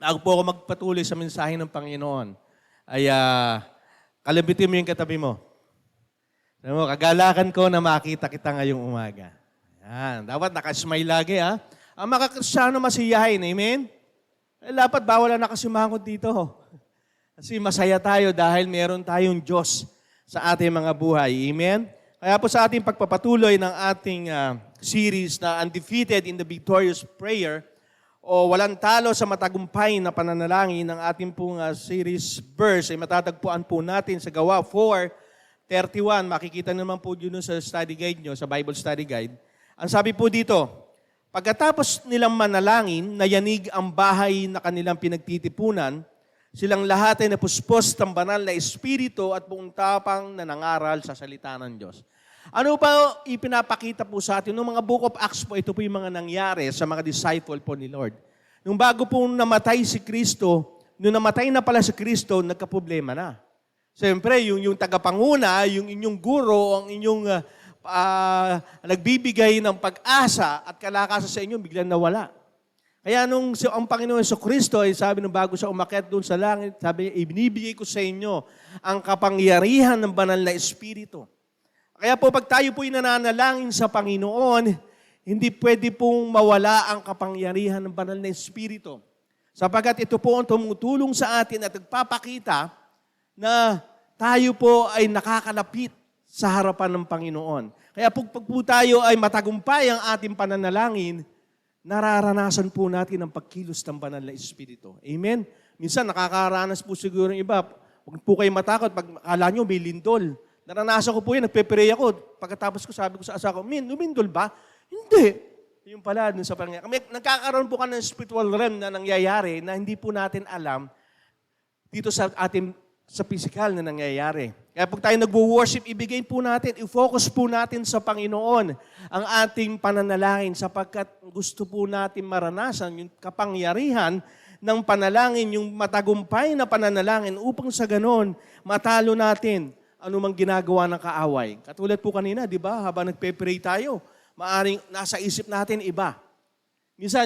Bago po ako magpatuloy sa mensahe ng Panginoon, ay kalabitin mo yung katabi mo. Alam mo, kagalakan ko na makita kita ngayong umaga. Yan. Dapat nakasmile lagi, ha? Ang mga Kristyano masiyahin, amen? Dapat bawal na nakasimangot dito. Kasi masaya tayo dahil meron tayong Diyos sa ating mga buhay, amen? Kaya po sa ating pagpapatuloy ng ating series na Undefeated in the Victorious Prayer, o walang talo sa matagumpay na pananalangin ng ating pong series verse ay matatagpuan po natin sa Gawa 4:31. Makikita naman po yun sa study guide nyo, sa Bible study guide. Ang sabi po dito, pagkatapos nilang manalangin, nayanig ang bahay na kanilang pinagtitipunan, silang lahat ay napuspos ng banal na espiritu at buong tapang na nangaral sa salita ng Diyos. Ano pa ipinapakita po sa atin? Noong mga Book of Acts po, ito po yung mga nangyari sa mga disciple po ni Lord. Nung bago po namatay si Kristo, nung namatay na pala si Kristo, nagkaproblema na. Siyempre, yung tagapanguna, yung inyong guro, ang inyong nagbibigay ng pag-asa at kalakasan sa inyo, biglang nawala. Kaya nung ang Panginoon sa Kristo, ay sabi nung bago siya umakyat doon sa langit, sabi niya, ibinibigay ko sa inyo ang kapangyarihan ng banal na Espiritu. Kaya po pag tayo po'y nananalangin sa Panginoon, hindi pwede pong mawala ang kapangyarihan ng banal na Espiritu. Sapagkat ito po ang tumutulong sa atin at nagpapakita na tayo po ay nakakalapit sa harapan ng Panginoon. Kaya pag po tayo ay matagumpay ang ating pananalangin, nararanasan po natin ang pagkilos ng banal na Espiritu. Amen? Minsan nakakaranas po siguro ng iba. Huwag po kayo matakot pag akala nyo may lindol. Naranasan ko po yun, nagpe-pray ako. Pagkatapos ko, sabi ko sa asawa ko, lumindol ba? Hindi. Yung pala, dun sa pangyayari. Nagkakaroon po ka ng spiritual realm na nangyayari na hindi po natin alam dito sa ating sa physical na nangyayari. Kaya pag tayo nagwo-worship, ibigay po natin, i-focus po natin sa Panginoon ang ating pananalangin sapagkat gusto po natin maranasan yung kapangyarihan ng panalangin, yung matagumpay na pananalangin upang sa ganon matalo natin anumang ginagawa ng kaaway. Katulad po kanina, di ba? Habang nagpe-pray tayo, maaring nasa isip natin iba. Minsan,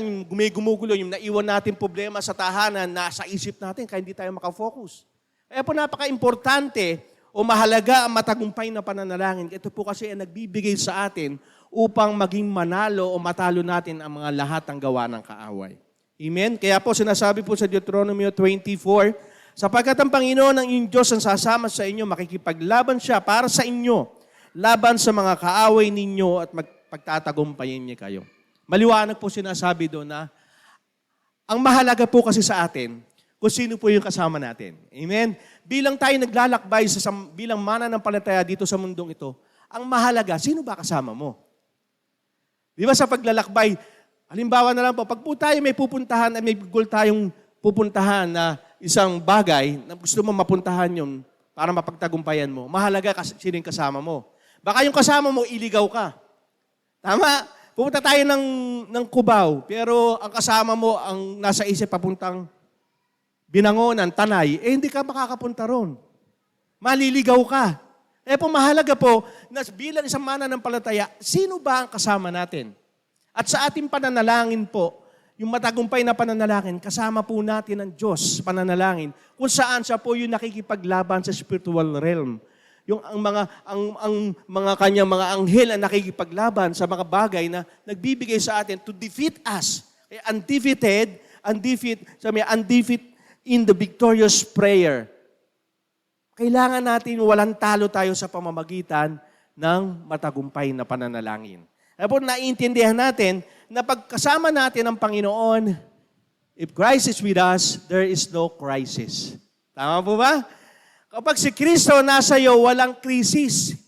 gumugulo, yung naiwan natin problema sa tahanan, nasa isip natin, kaya hindi tayo makafocus. Kaya po napaka-importante o mahalaga ang matagumpay na pananalangin. Ito po kasi ang nagbibigay sa atin upang maging manalo o matalo natin ang mga lahat ng gawa ng kaaway. Amen? Kaya po sinasabi po sa Deuteronomy 24, sapagkat ang Panginoon ang inyong Diyos ang sasama sa inyo, makikipaglaban siya para sa inyo, laban sa mga kaaway ninyo at pagtatagumpayin niya kayo. Maliwanag po sinasabi doon na ang mahalaga po kasi sa atin kung sino po yung kasama natin. Amen? Bilang tayo naglalakbay bilang mananampalataya dito sa mundong ito, ang mahalaga, sino ba kasama mo? Di ba sa paglalakbay, halimbawa na lang po, pag po tayo may pupuntahan at may goal tayong pupuntahan na isang bagay na gusto mo mapuntahan yun para mapagtagumpayan mo, mahalaga sino yung kasama mo. Baka yung kasama mo, iligaw ka. Tama? Pupunta tayo ng Cubao, pero ang kasama mo, ang nasa isip papuntang Binangonan, Tanay, hindi ka makakapunta ron. Maliligaw ka. Po mahalaga po na bilang isang mananampalataya, sino ba ang kasama natin? At sa ating pananalangin po, yung matagumpay na pananalangin, kasama po natin ang Diyos pananalangin, kung saan siya po yung nakikipaglaban sa spiritual realm. Yung ang mga kanyang mga anghel ang nakikipaglaban sa mga bagay na nagbibigay sa atin to defeat us. Kaya undefeated in the victorious prayer. Kailangan natin walang talo tayo sa pamamagitan ng matagumpay na pananalangin. Kaya po naiintindihan natin na pagkasama natin ang Panginoon, if Christ is with us, there is no crisis. Tama po ba? Kapag si Kristo nasa iyo, walang krisis.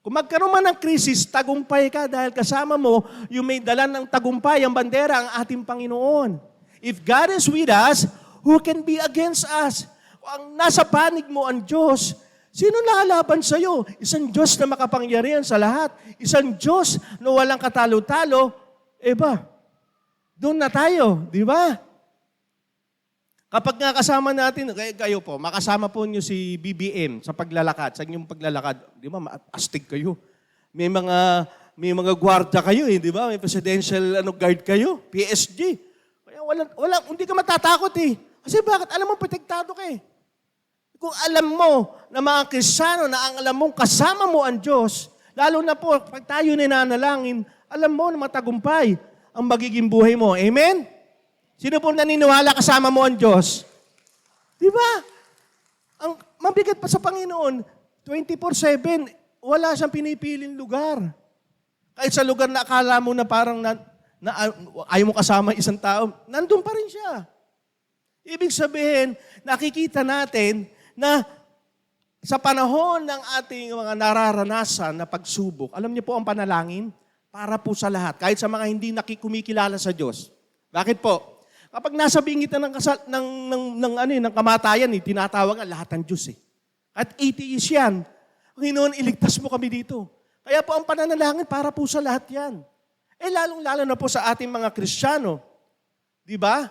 Kung magkaroon man ng krisis, tagumpay ka dahil kasama mo yung may dala ng tagumpay, ang bandera, ang ating Panginoon. If God is with us, who can be against us? Kung nasa panig mo ang Diyos, sino lalaban sa iyo? Isang Diyos na makapangyarihan sa lahat. Isang Diyos na walang katalo-talo. Doon na tayo, di ba? Kapag nga kasama natin, kayo po, makasama po niyo si BBM sa paglalakad, sa inyong paglalakad, di ba, astig kayo. May mga gwardiya kayo, di ba? May presidential guard kayo, PSG. hindi ka matatakot eh. Kasi bakit? Alam mo, protektado ka eh. Kung alam mo na mga Kristiyano na ang alam mong kasama mo ang Diyos, lalo na po, pag tayo ninanalangin, alam mo na matagumpay ang magiging buhay mo. Amen? Sino po naniniwala kasama mo ang Diyos? Di ba? Ang mabigat pa sa Panginoon, 24/7, wala siyang pinipiling lugar. Kahit sa lugar na akala mo na parang ayaw mo kasama isang tao, nandun pa rin siya. Ibig sabihin, nakikita natin na sa panahon ng ating mga nararanasan na pagsubok, alam niyo po ang panalangin? Para po sa lahat, kahit sa mga hindi nakikumikilala sa Diyos. Bakit po? Kapag nasa bingitan ng kamatayan, tinatawag ang lahat ng Diyos. At atheist yan. Panginoon, iligtas mo kami dito. Kaya po ang pananalangin para po sa lahat yan. Lalong-lalo na po sa ating mga Kristiyano. Di ba?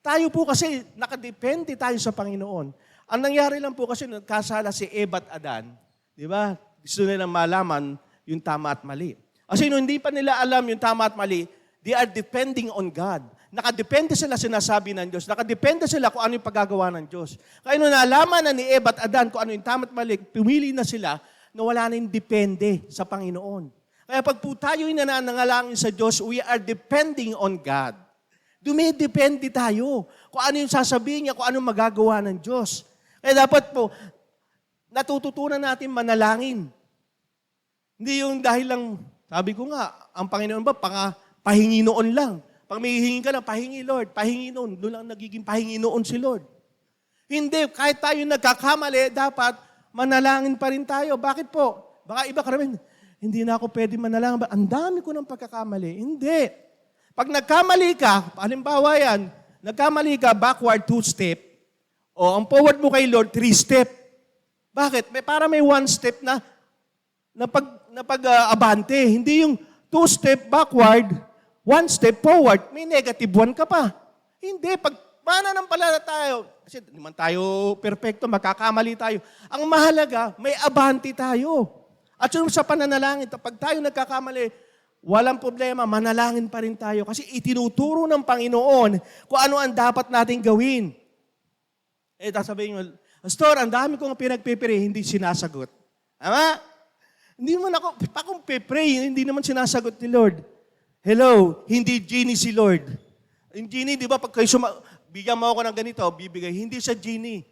Tayo po kasi, nakadepende tayo sa Panginoon. Ang nangyari lang po kasi, nagkasala si Eva at Adan. Di ba? Gusto nilang malaman yung tama at mali. Kasi nung hindi pa nila alam yung tama at mali, they are depending on God. Nakadepende sila sinasabi ng Diyos. Nakadepende sila kung ano yung paggagawa ng Diyos. Kaya nung nalaman na ni Eva at Adan kung ano yung tama at mali, pumili na sila na wala na yung depende sa Panginoon. Kaya pag po tayo yung nananalangin sa Diyos, we are depending on God. Dumidepende tayo kung ano yung sasabihin niya, kung ano magagawa ng Diyos. Kaya dapat po, natututunan natin manalangin. Hindi yung dahil lang, sabi ko nga, ang Panginoon ba, pahingi noon lang. Pag may hingin ka lang, pahingi Lord, pahingi noon. Doon lang nagiging pahingi noon si Lord. Hindi, kahit tayo nagkakamali, dapat manalangin pa rin tayo. Bakit po? Baka iba ka rin, hindi na ako pwede manalangin. Ang dami ko ng pagkakamali. Hindi. Pag nagkamali ka, halimbawa yan, nagkamali ka, backward 2 step, o ang forward mo kay Lord, 3 step. Bakit? Para may 1 step na pag-abante. Hindi yung 2 step backward, 1 step forward, may negative 1 ka pa. Hindi. Pag mananampalala tayo, kasi naman tayo perfecto, makakamali tayo. Ang mahalaga, may abante tayo. At yung sa pananalangin, pag tayo nagkakamali, walang problema, manalangin pa rin tayo. Kasi itinuturo ng Panginoon kung ano ang dapat nating gawin. Sabihin mo, Pastor, ang dami kong pinagpipray, hindi sinasagot. Tama? Hindi naman ako, pa kung pipray, hindi naman sinasagot ni Lord. Hello, hindi genie si Lord. Yung genie, di ba, pag kayo bigyan mo ako ng ganito, bibigay, hindi siya genie.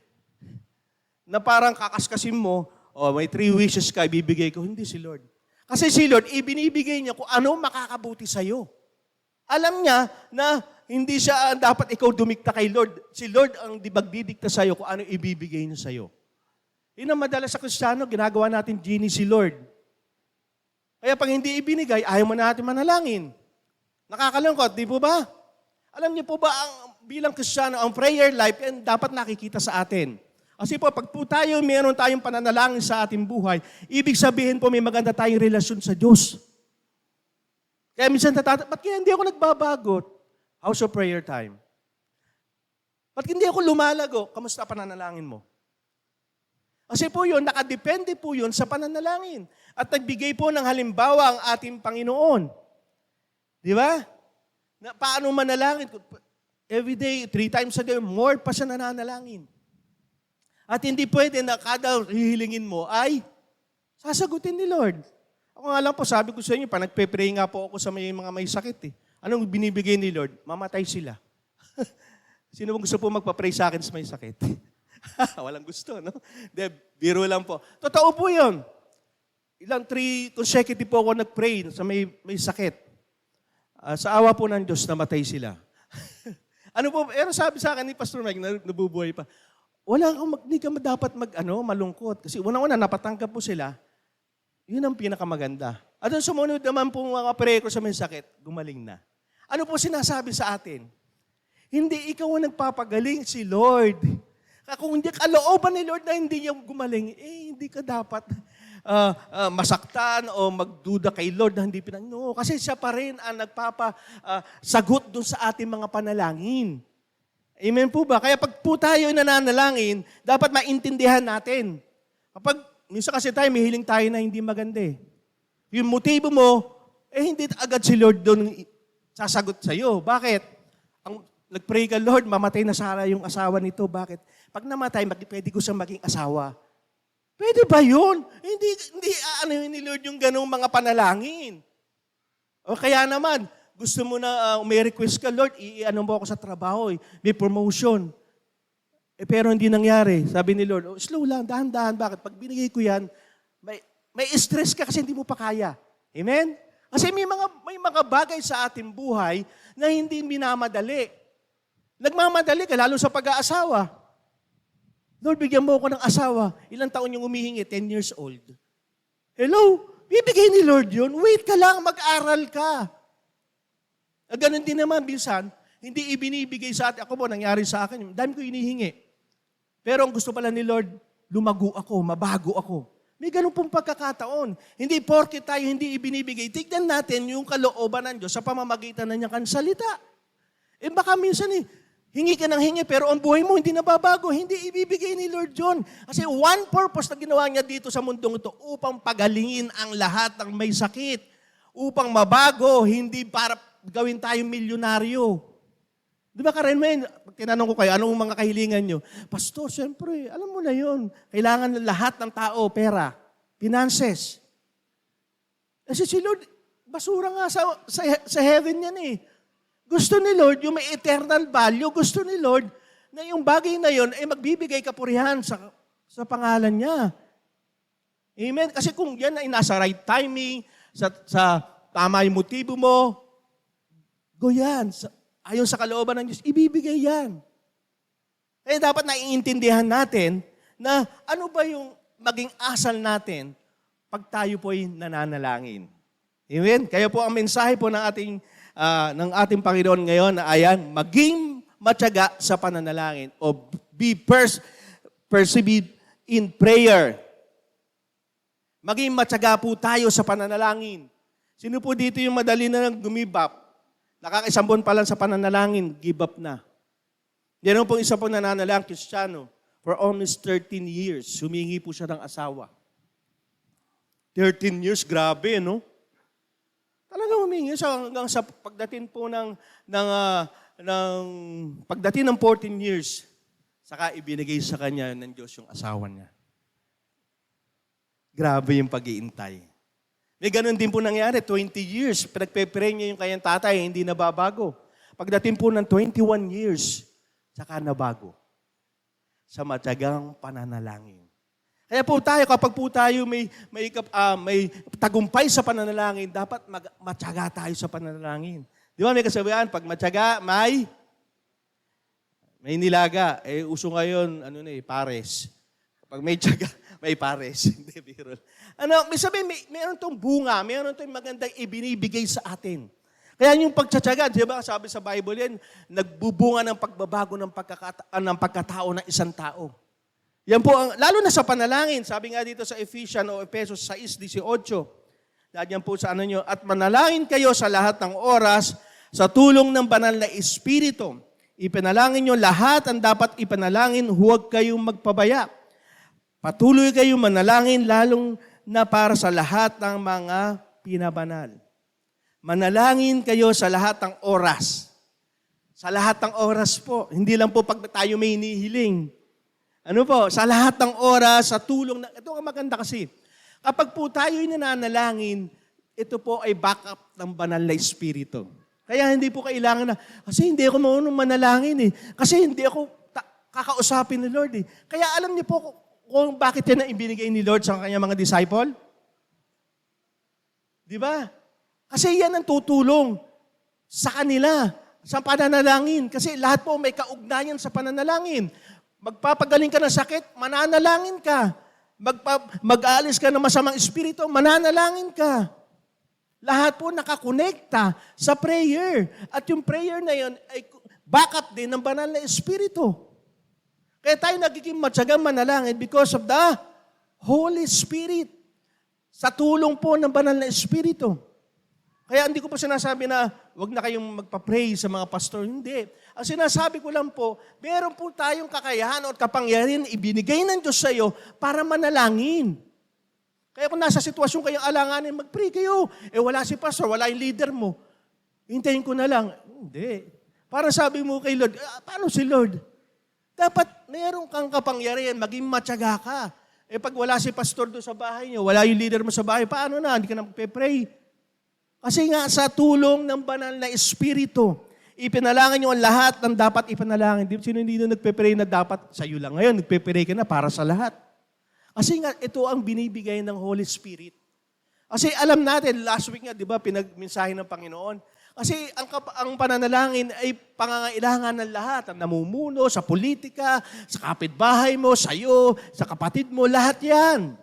Na parang kakaskasin mo, may 3 wishes ka, bibigay ko, hindi si Lord. Kasi si Lord, ibinibigay niya kung ano makakabuti sa'yo. Alam niya na hindi siya dapat ikaw dumikta kay Lord. Si Lord ang magdidikta sa'yo kung ano ibibigay niya sa'yo. Yun ang madalas sa Kristiyano, ginagawa natin genie si Lord. Kaya pag hindi ibinigay, ayaw mo natin manalangin. Nakakalungkot, di po ba? Alam niyo po ba, bilang Kristiyano, ang prayer life, yan dapat nakikita sa atin. Kasi po, pag po tayo, meron tayong pananalangin sa ating buhay, ibig sabihin po, may maganda tayong relasyon sa Diyos. Kaya minsan ba't kaya hindi ako nagbabagot? How's your prayer time? Ba't hindi ako lumalago? Kamusta pananalangin mo? Kasi po yun, nakadepende po yun sa pananalangin. At nagbigay po ng halimbawa ang ating Panginoon. Di ba? Paano manalangin? Every day, 3 times a day, more pa siya nananalangin. At hindi pwede na kada hihilingin mo ay sasagutin ni Lord. Ako nga lang po, sabi ko sa inyo, pa nagpe-pray nga po ako sa mga may sakit eh. Anong binibigay ni Lord? Mamatay sila. Sino bang gusto po magpa-pray sa akin sa may sakit? Walang gusto, no? De, biro lang po. Totoo po yun. 3 consecutive po ako nag-pray sa may sakit. Sa awa po ng Diyos, namatay sila. Ano po, pero sabi sa akin ni Pastor Mike, nabubuhay pa, hindi ka dapat malungkot. Kasi unang-una, napatanggap po sila. Yun ang pinakamaganda. At ang sumunod naman po mga prayer ko sa may sakit, gumaling na. Ano po sinasabi sa atin? Hindi ikaw ang nagpapagaling, si Lord. Kung hindi kalooban ni Lord na hindi niya gumaling, hindi ka dapat masaktan o magduda kay Lord na hindi No, kasi siya pa rin ang nagpapasagot dun sa ating mga panalangin. Amen po ba? Kaya pag po tayo nananalangin, dapat maintindihan natin. Kapag, minsan kasi tayo, may hiling tayo na hindi maganda eh. Yung motibo mo, hindi agad si Lord doon sasagot sa'yo. Bakit? nag-pray ka, Lord, mamatay na sana yung asawa nito. Bakit? Pag namatay, pwede ko siyang maging asawa. Pwede ba yun? Hindi ano ni Lord yung ganong mga panalangin. O kaya naman, gusto mo na may request ka, Lord, ano mo ako sa trabaho, may promotion. Pero hindi nangyari. Sabi ni Lord, slow lang, dahan-dahan. Bakit? Pag binigay ko yan, may stress ka kasi hindi mo pa kaya. Amen? Kasi may mga bagay sa ating buhay na hindi minamadali. Nagmamadali ka, lalo sa pag-aasawa. Lord, bigyan mo ako ng asawa. Ilang taon yung humihingi? 10 years old. Hello? Bibigay ni Lord yun. Wait ka lang, mag-aral ka. Ganun din naman, minsan, hindi ibinibigay sa atin. Ako po, nangyari sa akin, dami ko inihingi. Pero ang gusto pala ni Lord, lumago ako, mabago ako. May ganun pong pagkakataon. Hindi porke tayo hindi ibinibigay. Tignan natin yung kalooban ng Diyos sa pamamagitan na niya kan salita. Baka minsan hingi ka ng hingi, pero ang buhay mo hindi nababago. Hindi ibibigay ni Lord yun. Kasi one purpose na ginawa niya dito sa mundong ito, upang pagalingin ang lahat ng may sakit. Upang mabago, hindi para gawin tayong milyonaryo. Di ba, Karen May, pag tinanong ko kayo, anong mga kahilingan nyo? Pastor, siyempre, alam mo na yun. Kailangan ng lahat ng tao, pera, finances. Kasi si Lord, basura nga sa heaven yan eh. Gusto ni Lord, yung may eternal value, gusto ni Lord na yung bagay na yun ay magbibigay kapurihan sa pangalan niya. Amen? Kasi kung yan ay nasa right timing, sa tama yung motibo mo, go yan. Ayon sa kalooban ng Diyos, ibibigay yan. Kaya dapat naiintindihan natin na ano ba yung maging asal natin pag tayo po ay nananalangin. Amen? Kaya po ang mensahe po ng ating Panginoon ngayon na ayan, maging matyaga sa pananalangin o persevere in prayer. Maging matyaga po tayo sa pananalangin. Sino po dito yung madali na gumibap? Nakakaisang buwan pa lang sa pananalangin, give up na. Yan po isa po nananalang, Kristiyano, for almost 13 years. Humingi po siya ng asawa. 13 years, grabe, no? Talagang humingi siya hanggang sa pagdating po pagdating ng 14 years, saka ibinigay sa kanya ng Diyos yung asawa niya. Grabe yung pag-iintay. May ganun din po nangyari, 20 years, pinagpe-pray niya yung kanyang tatay, hindi nababago. Pagdating po ng 21 years, saka nabago. Sa matyagang pananalangin. Kaya po tayo, kapag po tayo may tagumpay sa pananalangin, dapat matyaga tayo sa pananalangin. Di ba may kasabihan, pag matyaga, may nilaga. Uso ngayon, pares. Pag may tiyaga, may pares. Hindi, biro. May sabihin, mayroon tong bunga, mayroon tong magandang ibinibigay sa atin. Kaya yung pagtsatsaga, di ba, sabi sa Bible yan, nagbubunga ng pagbabago ng pagkatao ng isang tao. Yan po, lalo na sa panalangin, sabi nga dito sa Ephesians o Efesos 6:18, yan po sa nyo, at manalangin kayo sa lahat ng oras, sa tulong ng banal na Espiritu. Ipanalangin nyo lahat ang dapat ipanalangin, huwag kayong magpabaya. Patuloy kayong manalangin lalong na para sa lahat ng mga pinabanal. Manalangin kayo sa lahat ng oras. Sa lahat ng oras po. Hindi lang po pag tayo may hinihiling. Sa lahat ng oras, sa tulong. Ito ang maganda kasi. Kapag po tayo'y nananalangin, ito po ay backup ng banal na Espiritu. Kaya hindi po kailangan na, kasi hindi ako marunong manalangin eh. Kasi hindi ako kakausapin ni Lord eh. Kaya alam niyo po kung bakit yan ang ibinigay ni Lord sa kanyang mga disciple? Di ba? Kasi yan ang tutulong sa kanila, sa pananalangin. Kasi lahat po may kaugnayan sa pananalangin. Magpapagaling ka ng sakit, mananalangin ka. Mag-aalis ka ng masamang espiritu, mananalangin ka. Lahat po nakakonekta sa prayer. At yung prayer na yun ay backup din ng banal na espiritu. Kaya tayo nagiging matyagang manalangin because of the Holy Spirit. Sa tulong po ng banal na Espiritu. Kaya hindi ko po sinasabi na huwag na kayong magpa-pray sa mga pastor. Hindi. Ang sinasabi ko lang po, meron po tayong kakayahan at kapangyarihan ibinigay ng Diyos sa iyo para manalangin. Kaya kung nasa sitwasyon kayong alanganin, mag-pray kayo. Wala si pastor, wala yung leader mo. Hintayin ko na lang. Hindi. Parang sabi mo kay Lord, paano si Lord? Dapat mayroon kang kapangyarihan, maging matyaga ka. Pag wala si pastor doon sa bahay niyo, wala yung leader mo sa bahay, paano na? Hindi ka na magpe-pray. Kasi nga sa tulong ng banal na Espiritu, ipinalangin niyo ang lahat ng dapat ipanalangin. Sino hindi na nagpe-pray na dapat sa'yo lang ngayon, nagpe-pray ka na para sa lahat. Kasi nga ito ang binibigay ng Holy Spirit. Kasi alam natin, last week nga, di ba, pinagmensahe ng Panginoon, kasi ang pananalangin ay pangangailangan ng lahat. Ang namumuno, sa politika, sa kapitbahay mo, sa iyo, sa kapatid mo, lahat yan.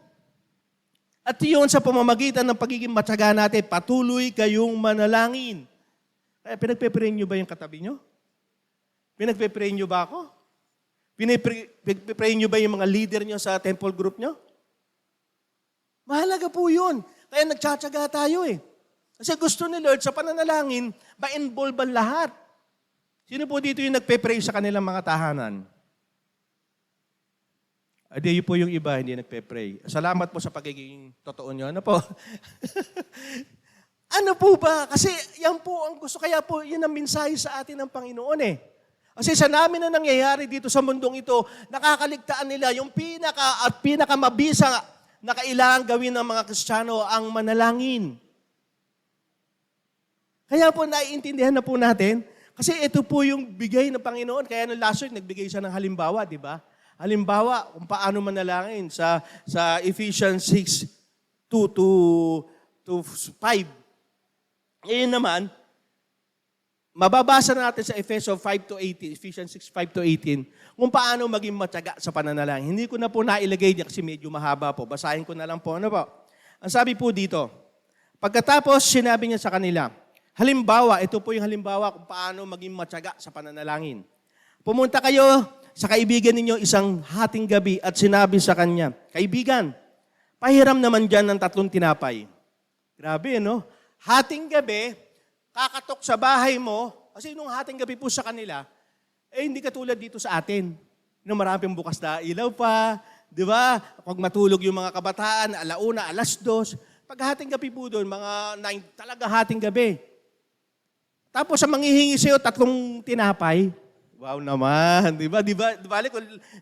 At yun sa pamamagitan ng pagiging matyaga natin, patuloy kayong manalangin. Kaya pinagpe-pray nyo ba yung katabi nyo? Pinagpe-pray nyo ba ako? Pinagpe-pray nyo ba yung mga leader nyo sa temple group nyo? Mahalaga po yun. Kaya nagtsatsaga tayo eh. Kasi gusto ni Lord sa pananalangin, ma-involve ang lahat. Sino po dito yung nagpe-pray sa kanilang mga tahanan? Adi po yung iba, hindi nagpe-pray. Salamat po sa pagiging totoo nyo. Ano po? Ano po ba? Kasi yan po ang gusto. Kaya po, yun ang mensahe sa atin ng Panginoon eh. Kasi sa namin na nangyayari dito sa mundong ito, nakakaligtaan nila yung pinakamabisa na kailangan gawin ng mga Kristiyano ang manalangin. Kaya po naiintindihan na po natin, kasi ito po yung bigay ng Panginoon. Kaya nung last week, nagbigay siya ng halimbawa, di ba? Halimbawa, kung paano manalangin sa Ephesians 6, 2 to 5. Ngayon naman, mababasa natin sa Ephesians 6, 5 to 18, kung paano maging matyaga sa pananalangin. Hindi ko na po nailagay niya kasi medyo mahaba po. Basahin ko na lang po. Ano po? Ang sabi po dito, pagkatapos sinabi niya sa kanila, halimbawa, ito po yung halimbawa kung paano maging matyaga sa pananalangin. Pumunta kayo sa kaibigan ninyo isang hating gabi at sinabi sa kanya, kaibigan, pahiram naman dyan ng 3 tinapay. Grabe, no? Hating gabi, kakatok sa bahay mo, kasi nung hating gabi po sa kanila, hindi katulad dito sa atin. Maraming bukas na ilaw pa, di ba? Pag matulog yung mga kabataan, 1:00, 2:00, pag hating gabi po doon, mga 9, talaga hating gabi. Tapos sa manghihingi sa'yo, 3 tinapay. Wow naman, di ba? Di ba? Balik,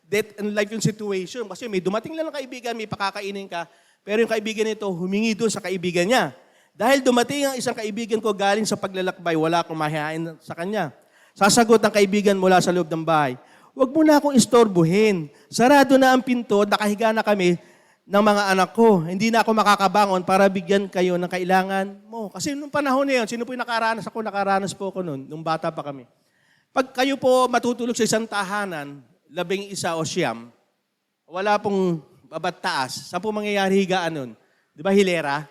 death and life yung situation. Kasi may dumating lang ng kaibigan, may pakakainin ka. Pero yung kaibigan nito, humingi doon sa kaibigan niya. Dahil dumating ang isang kaibigan ko galing sa paglalakbay, wala akong mahihain sa kanya. Sasagot ang kaibigan mula sa loob ng bahay, huwag mo na akong istorbohin. Sarado na ang pinto, nakahiga na kami ng mga anak ko. Hindi na ako makakabangon para bigyan kayo ng kailangan mo. Kasi nung panahon na yun, sino po yung nakaranas ako? Nakaranas po ako noon, nung bata pa kami. Pag kayo po matutulog sa isang tahanan, 11 o 9, wala pong babat taas, saan po mangyayari higaan nun? Di ba hilera?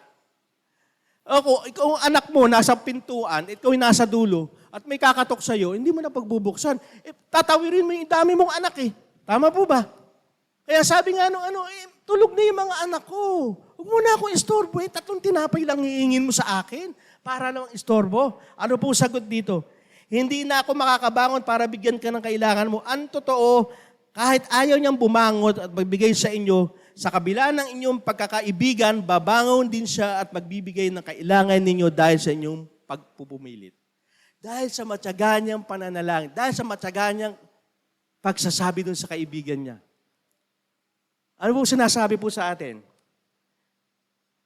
O, ikaw ang anak mo nasa pintuan, ikaw yung nasa dulo, at may kakatok sa'yo, hindi mo na pagbubuksan. Tatawirin mo yung dami mong anak eh. Tama po ba? Kaya sabi nga tulog na yung mga anak ko. Huwag mo na akong istorbo. 3 tinapay lang hiingin mo sa akin para lang istorbo. Ano po sagot dito? Hindi na ako makakabangon para bigyan ka ng kailangan mo. Ang totoo, kahit ayaw niyang bumangon at magbigay sa inyo, sa kabila ng inyong pagkakaibigan, babangon din siya at magbibigay ng kailangan ninyo dahil sa inyong pagpupumilit. Dahil sa matyaga niyang pananalangin, dahil sa matyaga niyang pagsasabi dun sa kaibigan niya. Ano po sinasabi po sa atin?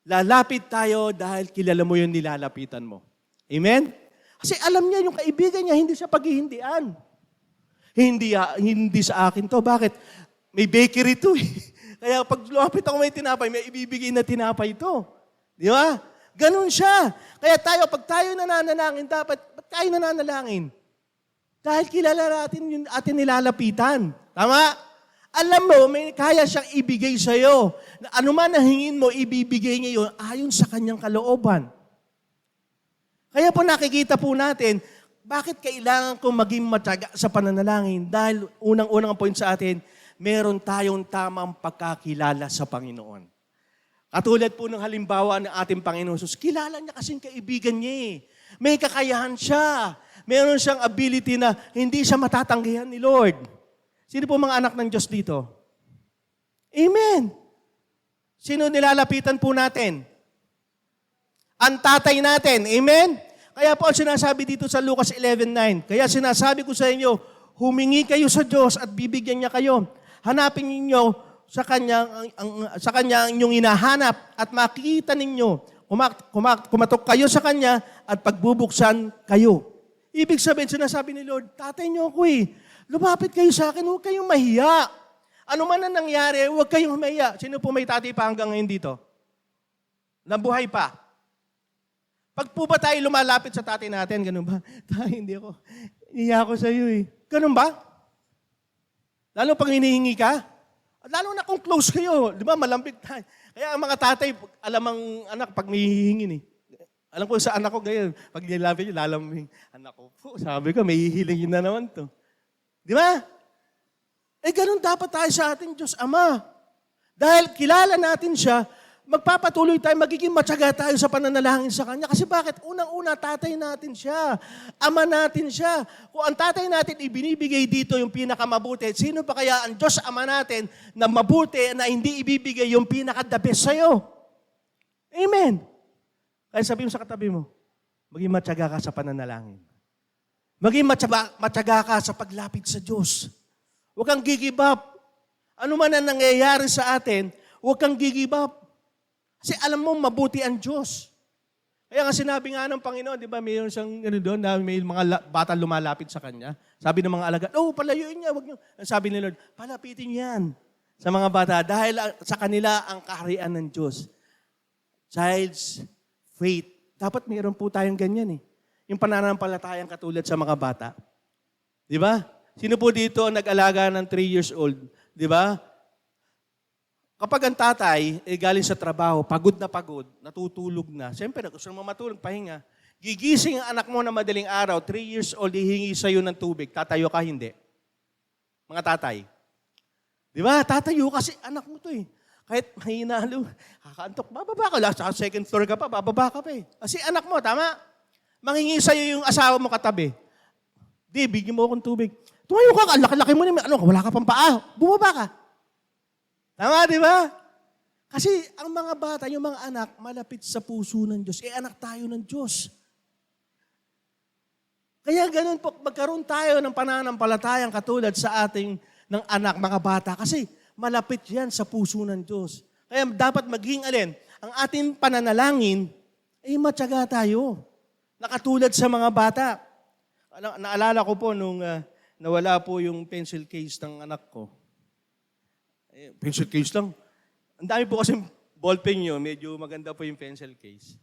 Lalapit tayo dahil kilala mo yung nilalapitan mo. Amen? Kasi alam niya yung kaibigan niya, hindi siya paghihindian. Hindi sa akin to. Bakit? May bakery to eh. Kaya pag lumapit ako may tinapay, may ibibigay na tinapay ito. Di ba? Ganun siya. Kaya pag tayo nananalangin, ba't tayo nananalangin? Dahil kilala natin yung ating nilalapitan. Tama? Alam mo, may kaya siyang ibigay sa'yo. Na anuman na hingin mo, ibibigay niya yun ayon sa kanyang kalooban. Kaya po nakikita po natin, bakit kailangan kong maging matyaga sa pananalangin? Dahil unang-unang point sa atin, meron tayong tamang pagkakilala sa Panginoon. Katulad po ng halimbawa ng ating Panginoon Jesus, kilala niya kasing kaibigan niya eh. May kakayahan siya. Meron siyang ability na hindi siya matatanggihan ni Lord. Sino po mga anak ng Diyos dito? Amen. Sino nilalapitan po natin? Ang tatay natin. Amen? Kaya po ang sinasabi dito sa Lucas 11:9, kaya sinasabi ko sa inyo, humingi kayo sa Diyos at bibigyan niya kayo. Hanapin ninyo sa Kanya ang inyong hinahanap at makikita ninyo. Kumatok kayo sa Kanya at pagbubuksan kayo. Ibig sabihin, sinasabi ni Lord, tatay niyo ako eh. Lumapit kayo sa akin, huwag kayong mahiya. Ano man ang nangyari, huwag kayong mahiya. Sino po may tatay pa hanggang ngayon dito? Nabuhay pa. Pag po ba tayo lumalapit sa tatay natin, ganun ba? Tay, hindi ako. Iiya ako sa iyo eh. Ganun ba? Lalo pag hinihingi ka? At lalo na kung close kayo. Di ba? Malambig tayo. Kaya ang mga tatay, alam ang anak pag may hihingin eh. Alam ko sa anak ko ngayon, pag nilapit niyo, lalambing. Anak ko po, sabi ko, may hihilingin na naman to. Di ba? Eh, ganun dapat tayo sa ating Diyos Ama. Dahil kilala natin siya, magpapatuloy tayo, magiging matyaga tayo sa pananalangin sa Kanya. Kasi bakit? Unang-una, tatay natin siya. Ama natin siya. Kung ang tatay natin ibinibigay dito yung pinakamabuti, sino pa kaya ang Diyos Ama natin na mabuti na hindi ibibigay yung pinaka-the best sa'yo? Amen. Kaya sabihin mo sa katabi mo, maging matyaga ka sa pananalangin. Maging matyaga ka sa paglapit sa Diyos. Huwag kang give up. Ano man ang nangyayari sa atin, huwag kang give up. Kasi alam mo, mabuti ang Diyos. Kaya nga sinabi nga ng Panginoon, di ba, mayroon siyang doon, na may mga bata lumalapit sa Kanya. Sabi ng mga alagad, palayuin niya, wag niyo. Sabi ni Lord, palapitin yan sa mga bata dahil sa kanila ang kaharian ng Diyos. Child's faith. Dapat mayroon po tayong ganyan eh. Yung pananampalatayang katulad sa mga bata. Di ba? Sino po dito ang nag-alaga ng 3 years old? Di ba? Kapag ang tatay galing sa trabaho, pagod, natutulog na. Siyempre, gusto mo matulog, pahinga. Gigising ang anak mo na madaling araw, 3 years old, hihingi sa'yo ng tubig. Tatayo ka, hindi. Mga tatay. Di ba? Tatayo kasi anak mo to eh. Kahit mahina, kakaantok, bababa ka. Sa second floor ka pa, bababa ka pa eh. Kasi anak mo, tama? Manghingi sa'yo yung asawa mo katabi. Di, bigyan mo akong tubig. Tumayo ka, laki-laki mo naman. Wala ka pang paa. Bumaba ka. Tama, di ba? Kasi ang mga bata, yung mga anak, malapit sa puso ng Diyos. Anak tayo ng Diyos. Kaya ganun po, magkaroon tayo ng pananampalatayang katulad sa ating ng anak, mga bata. Kasi malapit yan sa puso ng Diyos. Kaya dapat maging alin, ang ating pananalangin, matyaga tayo. Nakatulad sa mga bata. Naalala ko po nung nawala po yung pencil case ng anak ko. Pencil case lang. Ang dami po kasi ballpen nyo, medyo maganda po yung pencil case.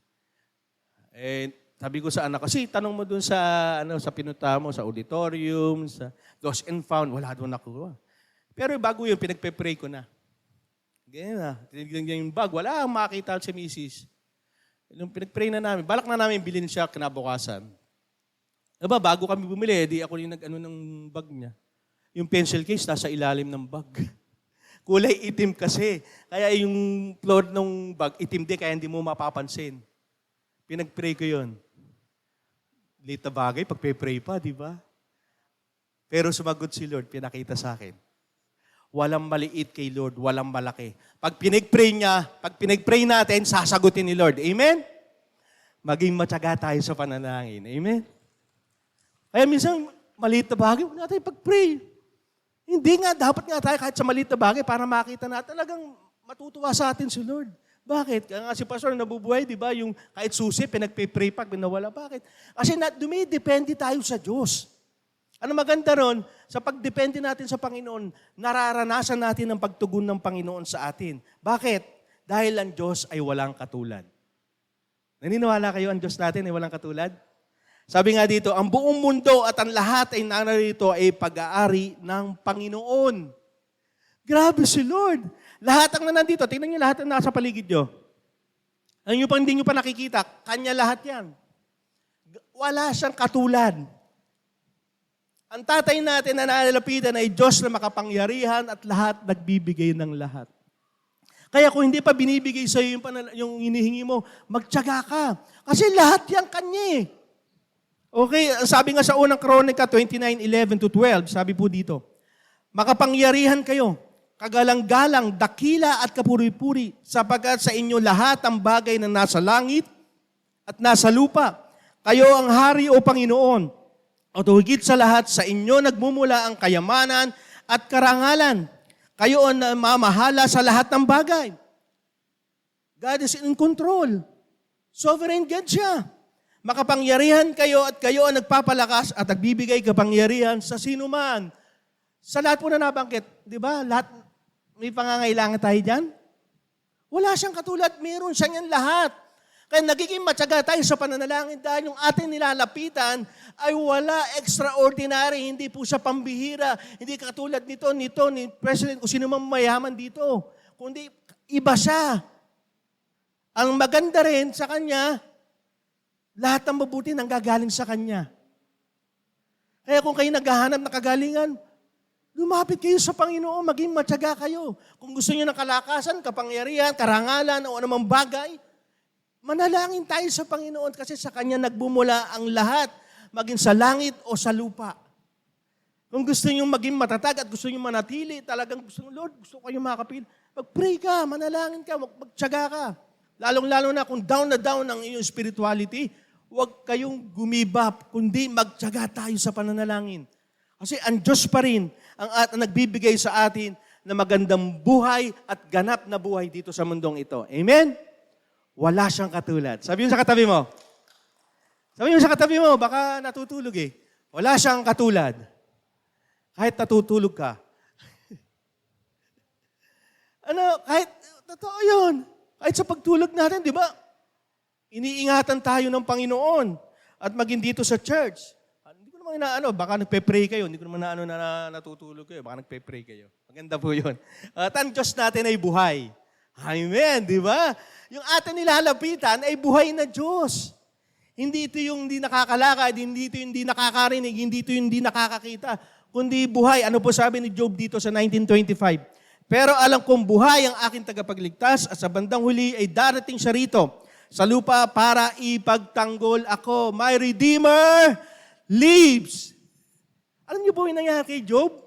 Sabi ko sa anak, kasi tanong mo dun sa, sa pinunta mo, sa auditorium, sa lost and found, wala doon nakuha. Pero bago yun, pinagpe-pray ko na. Ganyan na. Tinignan niya yung bag, wala akong makita si misis. Nung pinag-pray na namin, balak na namin bilhin siya kinabukasan. Diba, bago kami bumili, di ako yung nag-ano ng bag niya. Yung pencil case, nasa ilalim ng bag. Kulay itim kasi. Kaya yung floor ng bag, itim din, kaya hindi mo mapapansin. Pinag-pray ko yun. Late na bagay, pag-pray pa, di ba? Pero sumagot si Lord, pinakita sa akin. Walang maliit kay Lord, walang malaki. Pag pinag-pray natin, sasagutin ni Lord. Amen? Maging matyaga tayo sa panalangin. Amen? Kaya minsan, maliit na bagay, huwag natin pag-pray. Hindi nga, dapat nga tayo kahit sa maliit na bagay para makita na talagang matutuwa sa atin si Lord. Bakit? Kaya nga si Pastor nabubuhay, di ba? Yung kahit susi, pinagpipray pa, pinawala. Bakit? Kasi dumidepende tayo sa Diyos. Ano maganda ron? Sa pagdepende natin sa Panginoon, nararanasan natin ang pagtugon ng Panginoon sa atin. Bakit? Dahil ang Diyos ay walang katulad. Naniniwala kayo ang Diyos natin ay walang katulad? Sabi nga dito, ang buong mundo at ang lahat ay narito ay pag-aari ng Panginoon. Grabe si Lord. Lahat ang nandito, tingnan niyo lahat ang nasa paligid niyo. Ang hindi niyo pa nakikita, Kanya lahat yan. Wala siyang katulad. Ang tatay natin na nalalapitan ay Diyos na makapangyarihan at lahat nagbibigay ng lahat. Kaya kung hindi pa binibigay sa iyo yung hinihingi mo, magtiyaga ka. Kasi lahat yan Kanya eh. Okay, sabi nga sa unang Kronika 29:11-12, sabi po dito, makapangyarihan kayo, kagalang-galang, dakila at kapuri-puri, sapagkat sa inyo lahat ang bagay na nasa langit at nasa lupa. Kayo ang hari o Panginoon. At higit sa lahat, sa inyo nagmumula ang kayamanan at karangalan. Kayo ang mamahala sa lahat ng bagay. God is in control. Sovereign God siya. Makapangyarihan kayo at kayo ang nagpapalakas at nagbibigay kapangyarihan sa sino man. Sa lahat po na nabanggit, di ba? Lahat, may pangangailangan tayo dyan? Wala siyang katulad, meron siyang yan lahat. Kaya nagiging matyaga tayo sa pananalangin dahil yung ating nilalapitan ay wala extraordinary, hindi po siya pambihira, hindi katulad nito, ni President, o sino man mayaman dito. Kundi iba siya. Ang maganda rin sa Kanya, lahat ng mabuti nanggagaling sa Kanya. Kaya kung kayo naghahanap ng kagalingan, lumapit kayo sa Panginoon, maging matyaga kayo. Kung gusto niyo ng kalakasan, kapangyarihan, karangalan, o anumang bagay, manalangin tayo sa Panginoon kasi sa Kanya nagbumula ang lahat, maging sa langit o sa lupa. Kung gusto niyo maging matatag at gusto niyo manatili, talagang gusto niyo, Lord, gusto ko kayong makapil, mag-pray ka, manalangin ka, magtyaga ka. Lalong-lalo na kung down na down ang inyong spirituality, huwag kayong gumibap, kundi magtyaga tayo sa pananalangin. Kasi ang Diyos pa rin ang nagbibigay sa atin na magandang buhay at ganap na buhay dito sa mundong ito. Amen? Wala siyang katulad. Sabi mo sa katabi mo. Sabi mo sa katabi mo, baka natutulog eh. Wala siyang katulad. Kahit natutulog ka. Kahit, totoo yun. Kahit sa pagtulog natin, di ba? Iniingatan tayo ng Panginoon at maging dito sa church. Hindi ko naman baka nagpe-pray kayo. Hindi ko naman na natutulog kayo. Baka nagpe-pray kayo. Maganda po yun. At ang Diyos natin ay buhay. Amen, di ba? Yung atin nilalapitan ay buhay na Diyos. Hindi ito yung hindi nakakalakad, hindi ito yung hindi nakakarinig, hindi ito yung hindi nakakakita, kundi buhay. Ano po sabi ni Job dito sa 19:25? Pero alam kong buhay ang aking tagapagligtas at sa bandang huli ay darating siya rito sa lupa para ipagtanggol ako. My Redeemer lives. Alam niyo po yung nangyari kay Job?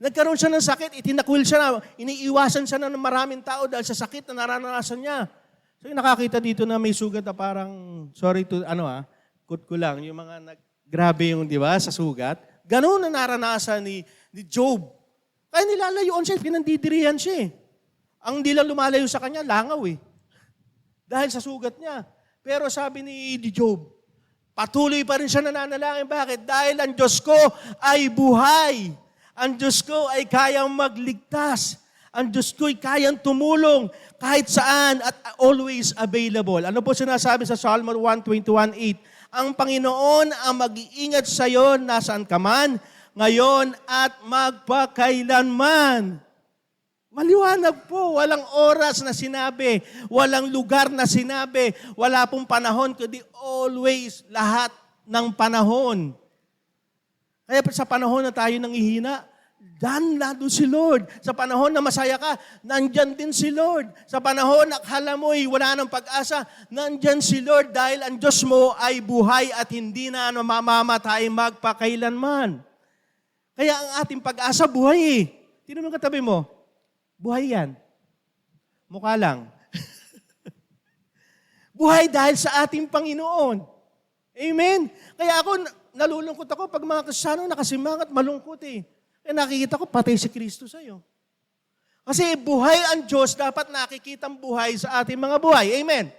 Nagkaroon siya ng sakit, itinakwil siya na, iniiwasan siya ng maraming tao dahil sa sakit na naranasan niya. So yung nakakita dito na may sugat na parang, sorry to, kut ko lang, yung mga grabe yung, di ba, sa sugat. Ganun na naranasan ni Job. Kaya nilalayuan siya, pinandidirihan siya eh. Ang di lang lumalayo sa kanya, langaw eh. Dahil sa sugat niya. Pero sabi ni Job, patuloy pa rin siya nananalangin. Bakit? Dahil ang Diyos ko ay buhay. Ang Diyos ko ay kayang magligtas. Ang Diyos ko ay kayang tumulong kahit saan at always available. Ano po sinasabi sa Psalm 121:8? Ang Panginoon ang mag-iingat sa iyo nasaan ka man, ngayon at magpakailanman. Maliwanag po, walang oras na sinabi, walang lugar na sinabi, wala pong panahon, kundi always, lahat ng panahon. Kaya sa panahon na tayo nangihina, lalo si Lord. Sa panahon na masaya ka, nandyan din si Lord. Sa panahon na akala mo'y wala ng pag-asa, nandyan si Lord dahil ang Diyos mo ay buhay at hindi na mamamatay magpakailanman. Kaya ang ating pag-asa, buhay eh. Tingnan mo katabi mo. Buhay yan. Mukha lang. Buhay dahil sa ating Panginoon. Amen? Kaya ako, nalulungkot ako pag mga Kristiyano nakasimangat, malungkot eh. Kaya nakikita ko, patay si Kristo sa'yo. Kasi buhay ang Diyos, dapat nakikitang buhay sa ating mga buhay. Amen?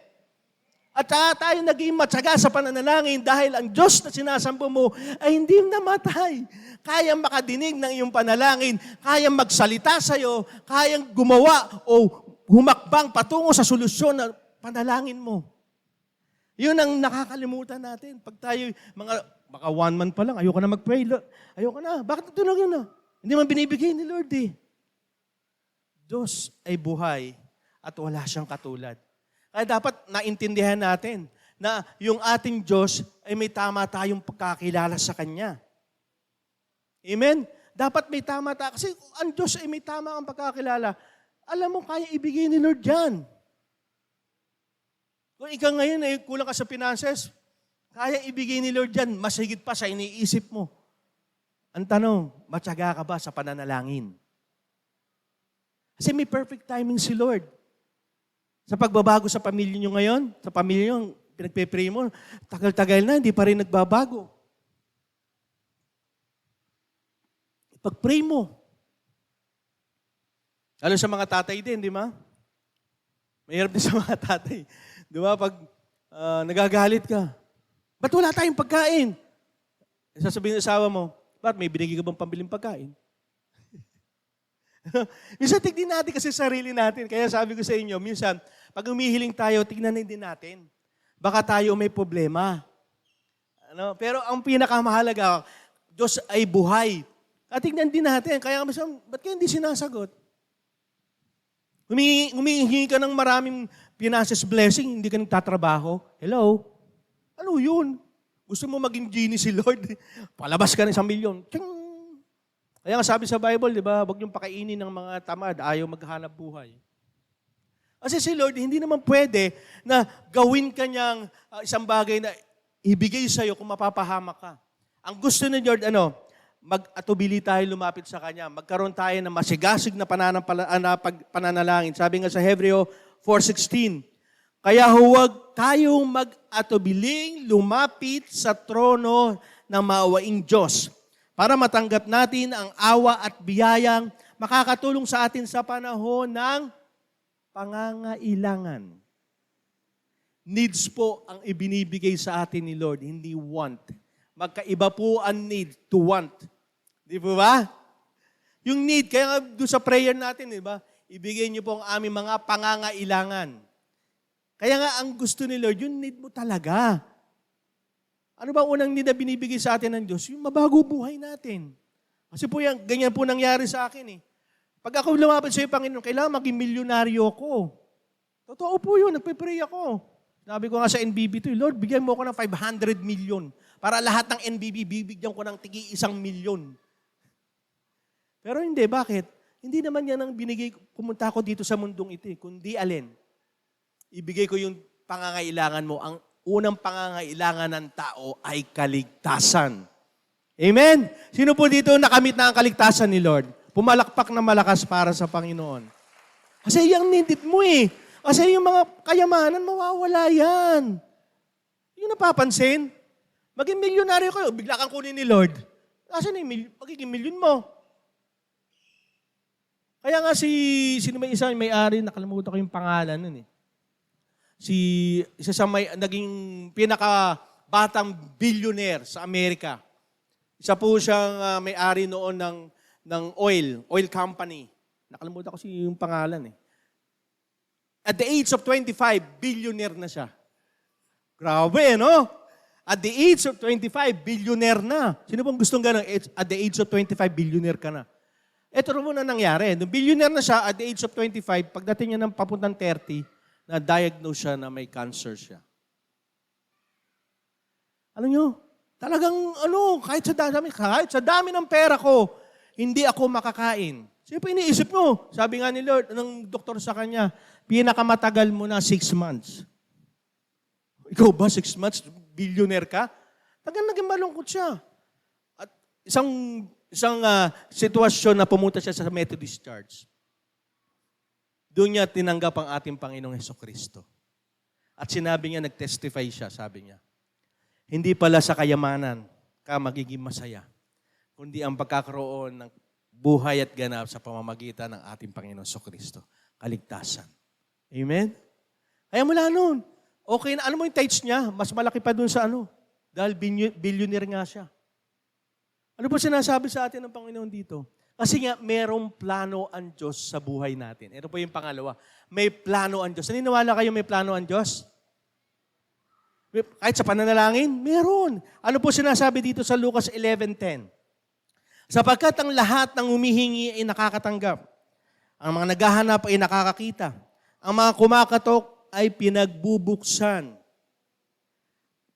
At tayo naging matyaga sa pananalangin dahil ang Diyos na sinasampo mo ay hindi namatay. Kayang makadinig ng iyong panalangin, kayang magsalita sa iyo, kayang gumawa o humakbang patungo sa solusyon na panalangin mo. Yun ang nakakalimutan natin. Pag tayo, baka 1 month pa lang, ayoko na mag-pray. Ayoko na. Bakit ito lang yun na? Hindi man binibigay ni Lord eh. Diyos ay buhay at wala siyang katulad. Kaya dapat naintindihan natin na yung ating Diyos ay may tama tayong pagkakilala sa Kanya. Amen? Dapat may tama tayo. Kasi ang Diyos ay may tama ang pagkakilala. Alam mo, kaya ibigay ni Lord yan. Kung ikaw ngayon ay kulang ka sa finances, kaya ibigay ni Lord yan, mas higit pa sa iniisip mo. Ang tanong, matyaga ka ba sa pananalangin? Kasi may perfect timing si Lord. Sa pagbabago sa pamilya nyo ngayon, sa pamilya nyo, pinagpe-pray mo, tagal-tagal na, hindi pa rin nagbabago. Pag-pray mo. Lalo sa mga tatay din, di ba? Mahirap din sa mga tatay. Di ba? Pag nagagalit ka, ba't wala tayong pagkain? Sasabihin ng asawa mo, ba't may binigay ka bang pambiling pagkain? Minsan tignan natin kasi sarili natin. Kaya sabi ko sa inyo, minsan, pag umihiling tayo, tignan din natin. Baka tayo may problema. Pero ang pinakamahalaga, Diyos ay buhay. At tignan din natin. Kaya minsan, ba't kayo hindi sinasagot? Humihingi ka ng maraming finances blessing, hindi ka nagtatrabaho. Hello? Ano yun? Gusto mo maging genie si Lord? Palabas ka ng 1 milyon. Ting! Kaya nga sabi sa Bible, di ba, huwag niyong pakainin ng mga tamad, ayaw maghanap buhay. Kasi si Lord, hindi naman pwede na gawin ka niyang isang bagay na ibigay sa'yo kung mapapahamak ka. Ang gusto ni Lord, mag-atubili tayo lumapit sa Kanya. Magkaroon tayo ng masigasig na pananalangin. Sabi nga sa Hebreo 4:16, kaya huwag tayong mag-atubiling lumapit sa trono ng maawaing Diyos para matanggap natin ang awa at biyayang makakatulong sa atin sa panahon ng pangangailangan. Needs po ang ibinibigay sa atin ni Lord, hindi want. Magkaiba po ang need to want. Di po ba? Yung need, kaya nga doon sa prayer natin, di ba? Ibigay niyo po ang aming mga pangangailangan. Kaya nga ang gusto ni Lord, yung need mo talaga. Ano ba unang need na binibigay sa atin ng Diyos? Yung mabago buhay natin. Kasi po yan, ganyan po nangyari sa akin eh. Pag ako lumapit sa iyo, Panginoon, kailangan maging milyonaryo ko. Totoo po yun, nagpe-pray ako. Sabi ko nga sa NBB to, Lord, bigyan mo ako ng 500 million. Para lahat ng NBB, bibigyan ko ng tigi 1 milyon. Pero hindi, bakit? Hindi naman yan ang binigay, pumunta ako dito sa mundong ito, kundi alin? Ibigay ko yung pangangailangan mo. Ang unang pangangailangan ng tao ay kaligtasan. Amen? Sino po dito nakamit na ang kaligtasan ni Lord? Pumalakpak na malakas para sa Panginoon. Kasi yung needed mo eh. Kasi yung mga kayamanan, mawawala yan. Yung napapansin, maging milyonaryo kayo, bigla kang kunin ni Lord. Asan yung magiging milyon mo? Kaya nga sino may isa, may-ari, nakalimutan ko yung pangalan nun eh. Isa sa naging pinakabatang billionaire sa Amerika. Isa po siyang may-ari noon ng oil company. Nakalimutan ko yung pangalan eh. At the age of 25, billionaire na siya. Grabe, no? At the age of 25, billionaire na. Sino pong gustong gano'n? At the age of 25, billionaire ka na. Ito rin muna nangyari. Nung billionaire na siya, at the age of 25, pagdating niya ng papuntang 30, na-diagnose siya na may cancer siya. Alam nyo, talagang kahit sa dami ng pera ko, hindi ako makakain. Siyempre iniisip mo, sabi nga ni Lord, ng doktor sa kanya, pinakamatagal mo na 6 months. Ikaw ba 6 months? Billionaire ka? Tagang naging malungkot siya. At isang sitwasyon na pumunta siya sa Methodist Church. Doon niya tinanggap ang ating Panginoong Hesukristo. At sinabi niya, nag-testify siya, sabi niya, hindi pala sa kayamanan ka magiging masaya, kundi ang pagkakaroon ng buhay at ganap sa pamamagitan ng ating Panginoong Hesukristo. Kaligtasan. Amen? Kaya mula noon, okay na, ano mo yung tithes niya? Mas malaki pa doon sa dahil billionaire nga siya. Ano po sinasabi sa atin ng Panginoon dito? Kasi nga, merong plano ang Diyos sa buhay natin. Ito po yung pangalawa. May plano ang Diyos. Naniniwala kayo may plano ang Diyos? Kahit sa pananalangin, meron. Ano po sinasabi dito sa Lucas 11:10? Sapagkat ang lahat ng humihingi ay nakakatanggap. Ang mga naghahanap ay nakakakita. Ang mga kumakatok ay pinagbubuksan.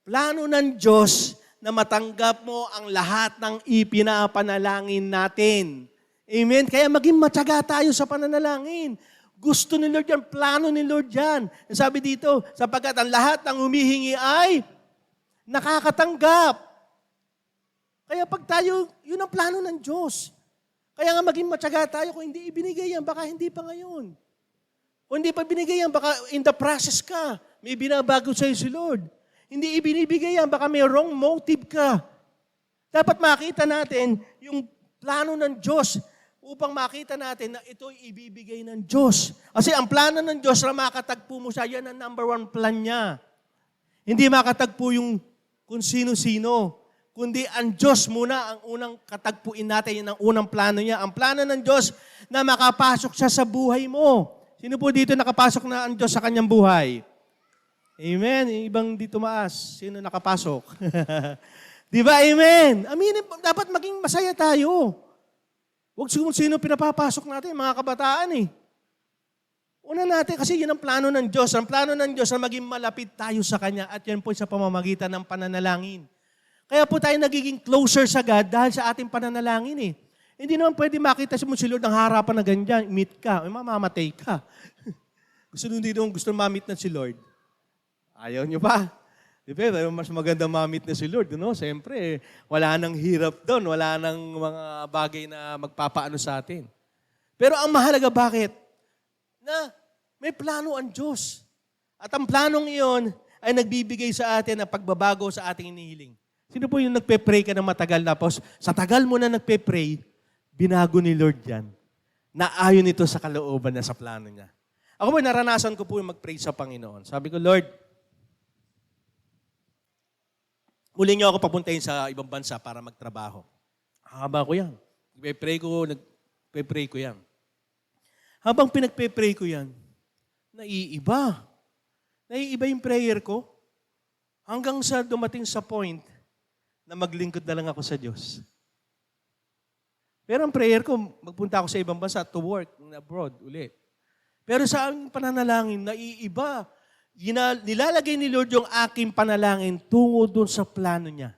Plano ng Diyos na matanggap mo ang lahat ng ipinapanalangin natin. Amen? Kaya maging matyaga tayo sa pananalangin. Gusto ni Lord yan, plano ni Lord yan. Sabi dito, sapagkat ang lahat ng humihingi ay nakakatanggap. Kaya pag tayo, yun ang plano ng Diyos. Kaya nga maging matyaga tayo, kung hindi ibinigay yan, baka hindi pa ngayon. Kung hindi pa binigay yan, baka in the process ka. May binabago sa'yo si Lord. Hindi ibinibigay yan, baka may wrong motive ka. Dapat makita natin yung plano ng Diyos upang makita natin na ito'y ibibigay ng Diyos. Kasi ang plano ng Diyos na makatagpo mo siya, yan ang number one plan niya. Hindi makatagpo yung kung sino-sino, kundi ang Diyos muna ang unang katagpuin natin, yan ang unang plano niya. Ang plano ng Diyos na makapasok siya sa buhay mo. Sino po dito nakapasok na ang Diyos sa kanyang buhay? Amen. Yung ibang dito maas. Sino nakapasok? Di ba? Amen. Aminin, dapat maging masaya tayo. Huwag sino pinapapasok natin, mga kabataan eh. Una natin, kasi yun ang plano ng Diyos. Ang plano ng Diyos na maging malapit tayo sa Kanya at yan po sa pamamagitan ng pananalangin. Kaya po tayo nagiging closer sa God dahil sa ating pananalangin eh. Hindi naman pwede makita mo si Lord ng harapan na ganyan, meet ka, mamamatay ka. gusto mamit na si Lord. Ayaw nyo ba? Di ba? Mas maganda mamit na si Lord. No? Siyempre, wala nang hirap doon. Wala nang mga bagay na magpapaano sa atin. Pero ang mahalaga, bakit? Na may plano ang Diyos. At ang planong iyon ay nagbibigay sa atin ng pagbabago sa ating inihiling. Sino po yung nagpe-pray ka na matagal tapos sa tagal mo na nagpe-pray, binago ni Lord yan. Naayon ito sa kalooban na sa plano niya. Ako po, naranasan ko po yung mag-pray sa Panginoon. Sabi ko, Lord, muli niyo ako papuntahin sa ibang bansa para magtrabaho. Haba ko yan. Nagpe-pray ko yan. Habang pinagpe-pray ko yan, naiiba. Naiiba yung prayer ko. Hanggang sa dumating sa point na maglingkod na lang ako sa Diyos. Pero ang prayer ko, magpunta ako sa ibang bansa to work abroad ulit. Pero sa aking pananalangin, naiiba. Nilalagay ni Lord yung aking panalangin tungo doon sa plano niya.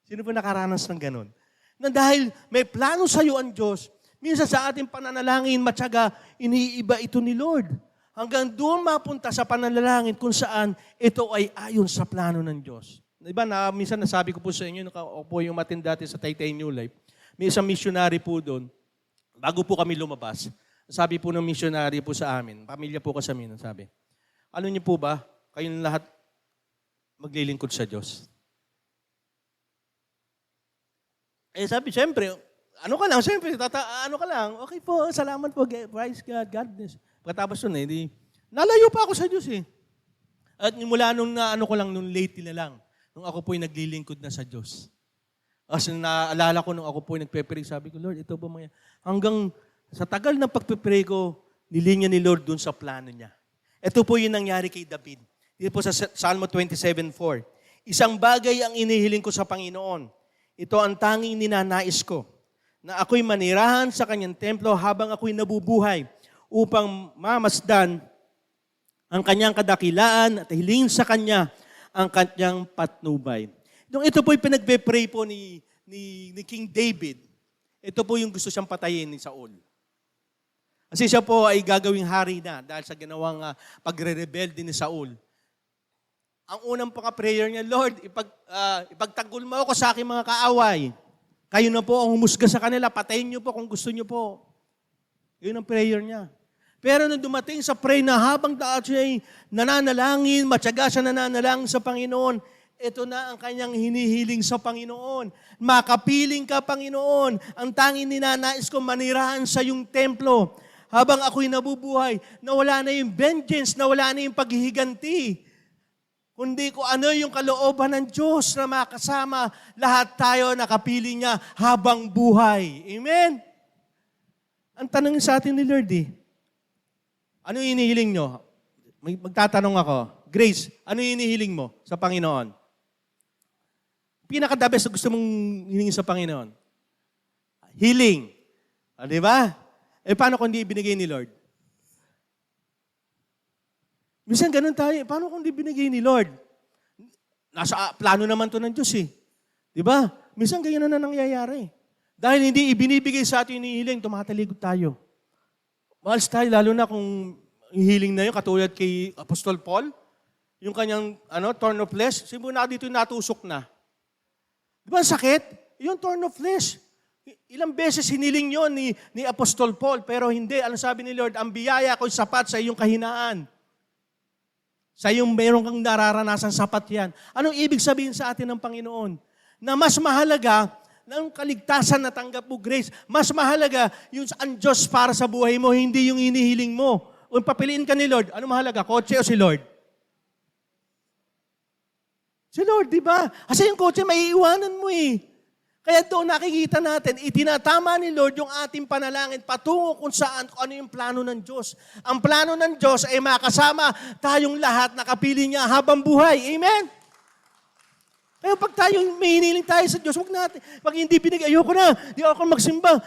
Sino ba nakaranas ng ganun? Na dahil may plano sa iyo ang Diyos, minsan sa ating pananalangin, matyaga, iniiba ito ni Lord. Hanggang doon mapunta sa pananalangin kung saan ito ay ayon sa plano ng Diyos. Diba, minsan nasabi ko po sa inyo, ako po yung matin dati sa Taytay New Life, may isang missionary po doon, bago po kami lumabas, sabi po ng missionary po sa amin, pamilya po kami, sabi, ano niyo po ba, kayong lahat maglilingkod sa Diyos? Eh sabi, siyempre, ano ka lang, siyempre, ano ka lang, okay po, salamat po, praise God, God bless. Pagkatapos nun nalayo pa ako sa Diyos eh. At mula nung nung lately na lang, nung ako po'y naglilingkod na sa Diyos. Kasi naalala ko nung ako po'y nagpe-pray, sabi ko, Lord, ito ba mga, hanggang sa tagal ng pagpe-pray ko, nilinya ni Lord dun sa plano niya. Ito po yung nangyari kay David. Dito po sa Salmo 27:4. Isang bagay ang inihiling ko sa Panginoon. Ito ang tanging ninanais ko, na ako'y manirahan sa kanyang templo habang ako'y nabubuhay upang mamasdan ang kanyang kadakilaan at hilingin sa kanya ang kanyang patnubay. Ito po'y pinagpe-pray po ni King David. Ito po yung gusto siyang patayin ni Saul. Kasi siya po ay gagawing hari na dahil sa ginawang pagre-rebelde ni Saul. Ang unang prayer niya, Lord, ipagtanggol mo ako sa aking mga kaaway. Kayo na po ang humusga sa kanila, patayin niyo po kung gusto niyo po. Yun ang prayer niya. Pero nung dumating sa pray na habang siya ay nananalangin, matyaga siya nananalangin sa Panginoon, ito na ang kanyang hinihiling sa Panginoon. Makapiling ka, Panginoon. Ang tanging ninanais ko, manirahan sa iyong templo. Habang ako'y nabubuhay, na wala na yung vengeance, na wala na yung paghihiganti. Kundi kung ano yung kalooban ng Diyos na makasama, lahat tayo nakapili niya habang buhay. Amen? Ang tanong sa atin ni Lord ano yung inihiling nyo? Magtatanong ako, Grace, ano yung inihiling mo sa Panginoon? Pinaka-the best na gusto mong hilingin sa Panginoon? Healing. Di ba? Paano kung di binigay ni Lord? Minsan ganun tayo. Paano kung di binigay ni Lord? Nasa plano naman to ng Diyos Di ba? Minsan ganyan na nangyayari. Dahil hindi ibinibigay sa atin yung hinihiling, tumatalikod tayo. Mahalis tayo, lalo na kung hiling na yun, katulad kay Apostol Paul, yung kanyang thorn of flesh, simula dito natusok na. Di ba sakit? Yung thorn of flesh. Ilang beses hiniling yon ni Apostol Paul, pero hindi. Ano sabi ni Lord? Ang biyaya ko'y sapat sa iyong kahinaan. Sa iyong meron kang nararanasan, sapat yan. Anong ibig sabihin sa atin ng Panginoon? Na mas mahalaga ng kaligtasan na tanggap mo, grace, mas mahalaga yung ang Diyos para sa buhay mo, hindi yung hinihiling mo. Kung papiliin ka ni Lord, ano mahalaga? Kotse o si Lord? Si Lord, di ba? Kasi yung kotse, may iiwanan mo eh. Kaya doon nakikita natin, itinatama ni Lord yung ating panalangin patungo kung saan, kung ano yung plano ng Diyos. Ang plano ng Diyos ay makasama tayong lahat na kapili niya habang buhay. Amen? Kaya pag tayo, may hiniling tayo sa Diyos, huwag natin. Pag hindi binigay, ayoko na, di ako magsimba.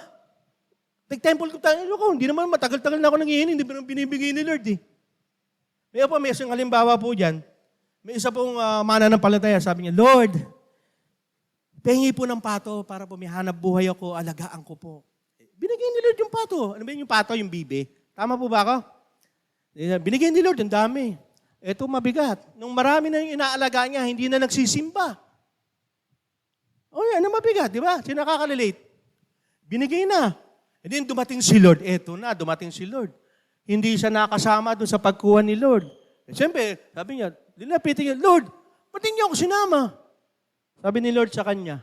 Nag-temple ko tayo, ayoko, hindi naman matagal-tagal na ako nangihiling, hindi binibigay ni Lord eh. May isang halimbawa po dyan, may isa pong mananampalataya, sabi niya, Lord, pahingi po ng pato para po may hanap buhay ako, alagaan ko po. Binigyan ni Lord yung pato. Ano ba yung pato? Yung bibe. Tama po ba ako? Binigyan ni Lord, ang dami. Ito mabigat. Nung marami na yung inaalaga niya, hindi na nagsisimba. O yan, ano mabigat, di ba? Sino nakaka-relate? Binigay na. And then dumating si Lord. Eto na, dumating si Lord. Hindi siya nakasama doon sa pagkuha ni Lord. Siyempre, sabi niya, nilapitin niya, Lord, ba't niyo ako sinama? Sabi ni Lord sa kanya,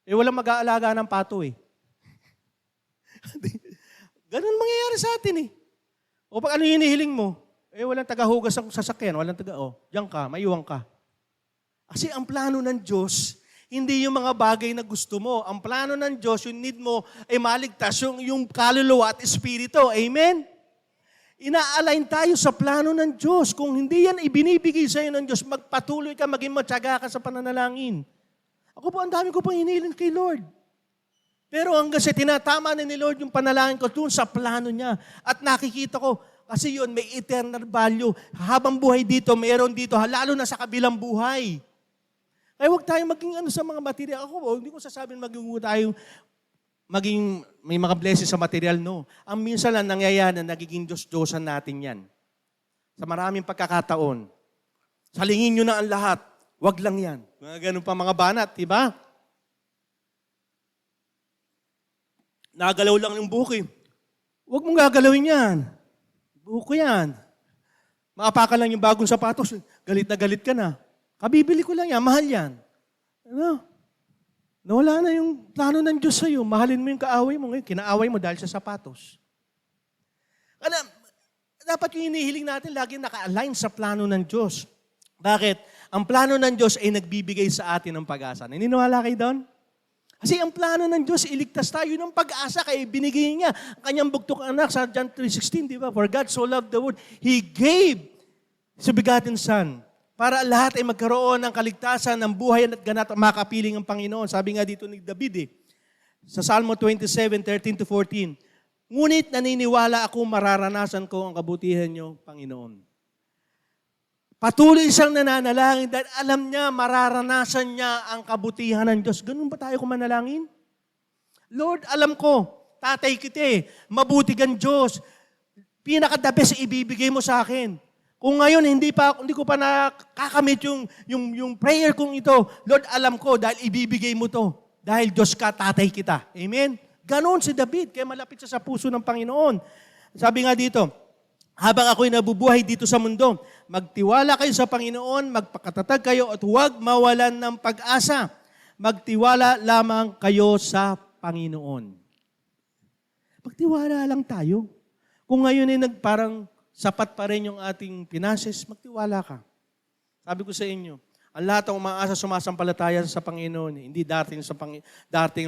walang mag-aalaga ng pato eh. Ganun mangyayari sa atin eh. O pag ano hinihiling mo, walang tagahugas ang sasakyan, walang diyan ka, mayuwang ka. Kasi ang plano ng Diyos, hindi yung mga bagay na gusto mo. Ang plano ng Diyos, yung need mo ay maligtas yung kaluluwa at espiritu. Amen? Ina-align tayo sa plano ng Diyos. Kung hindi yan ibinibigay sa iyo ng Diyos, magpatuloy ka, maging matyaga ka sa pananalangin. Ako po, ang dami ko pang hinihiling kay Lord. Pero hanggang sa tinatama na ni Lord yung panalangin ko doon sa plano niya. At nakikita ko, kasi yun, may eternal value. Habang buhay dito, mayroon dito, lalo na sa kabilang buhay. Kaya huwag tayong maging sa mga material. Ako, hindi ko sasabihin maging may mga blessings sa material, no. Ang minsan lang nangyayari na nagiging Diyos-Diyosan natin yan. Sa maraming pagkakataon. Salingin nyo na ang lahat. Wag lang yan. Mga ganun pa mga banat, diba? Nagalaw lang yung buhok eh. Huwag mong gagalawin yan. Buhok ko yan. Maapaka lang yung bagong sapatos. Galit na galit ka na. Kabibili ko lang yan. Mahal yan. Ano? Nawala na yung plano ng Diyos sa'yo. Mahalin mo yung kaaway mo. Ngayon, kinaaway mo dahil sa sapatos. Dapat yung hinihiling natin lagi naka-align sa plano ng Diyos. Bakit? Ang plano ng Diyos ay nagbibigay sa atin ng pag-asa. Naniniwala kayo doon? Kasi ang plano ng Diyos, iligtas tayo ng pag-asa kaya binigay niya ang kanyang bugtong anak sa John 3:16, di ba? For God so loved the world, He gave His begotten Son para lahat ay magkaroon ng kaligtasan, ng buhay at ganat makapiling ang Panginoon. Sabi nga dito ni David sa Salmo 27:13-14, ngunit naniniwala ako mararanasan ko ang kabutihan niyo, Panginoon. Patuloy siyang nananalangin dahil alam niya, mararanasan niya ang kabutihan ng Diyos. Ganun ba tayo kung manalangin? Lord, alam ko, tatay kita mabuti kang Diyos. Pinaka-the best ibibigay mo sa akin. Kung ngayon hindi ko pa nakakamit yung prayer kong ito, Lord, alam ko dahil ibibigay mo to. Dahil Diyos ka, tatay kita. Amen? Ganon si David, kaya malapit siya sa puso ng Panginoon. Sabi nga dito, habang ako'y nabubuhay dito sa mundo, magtiwala kayo sa Panginoon, magpakatatag kayo at huwag mawalan ng pag-asa. Magtiwala lamang kayo sa Panginoon. Magtiwala lang tayo. Kung ngayon ay parang sapat pa rin yung ating finances, magtiwala ka. Sabi ko sa inyo, ang lahat ng umaasa sumasampalataya sa Panginoon, hindi dating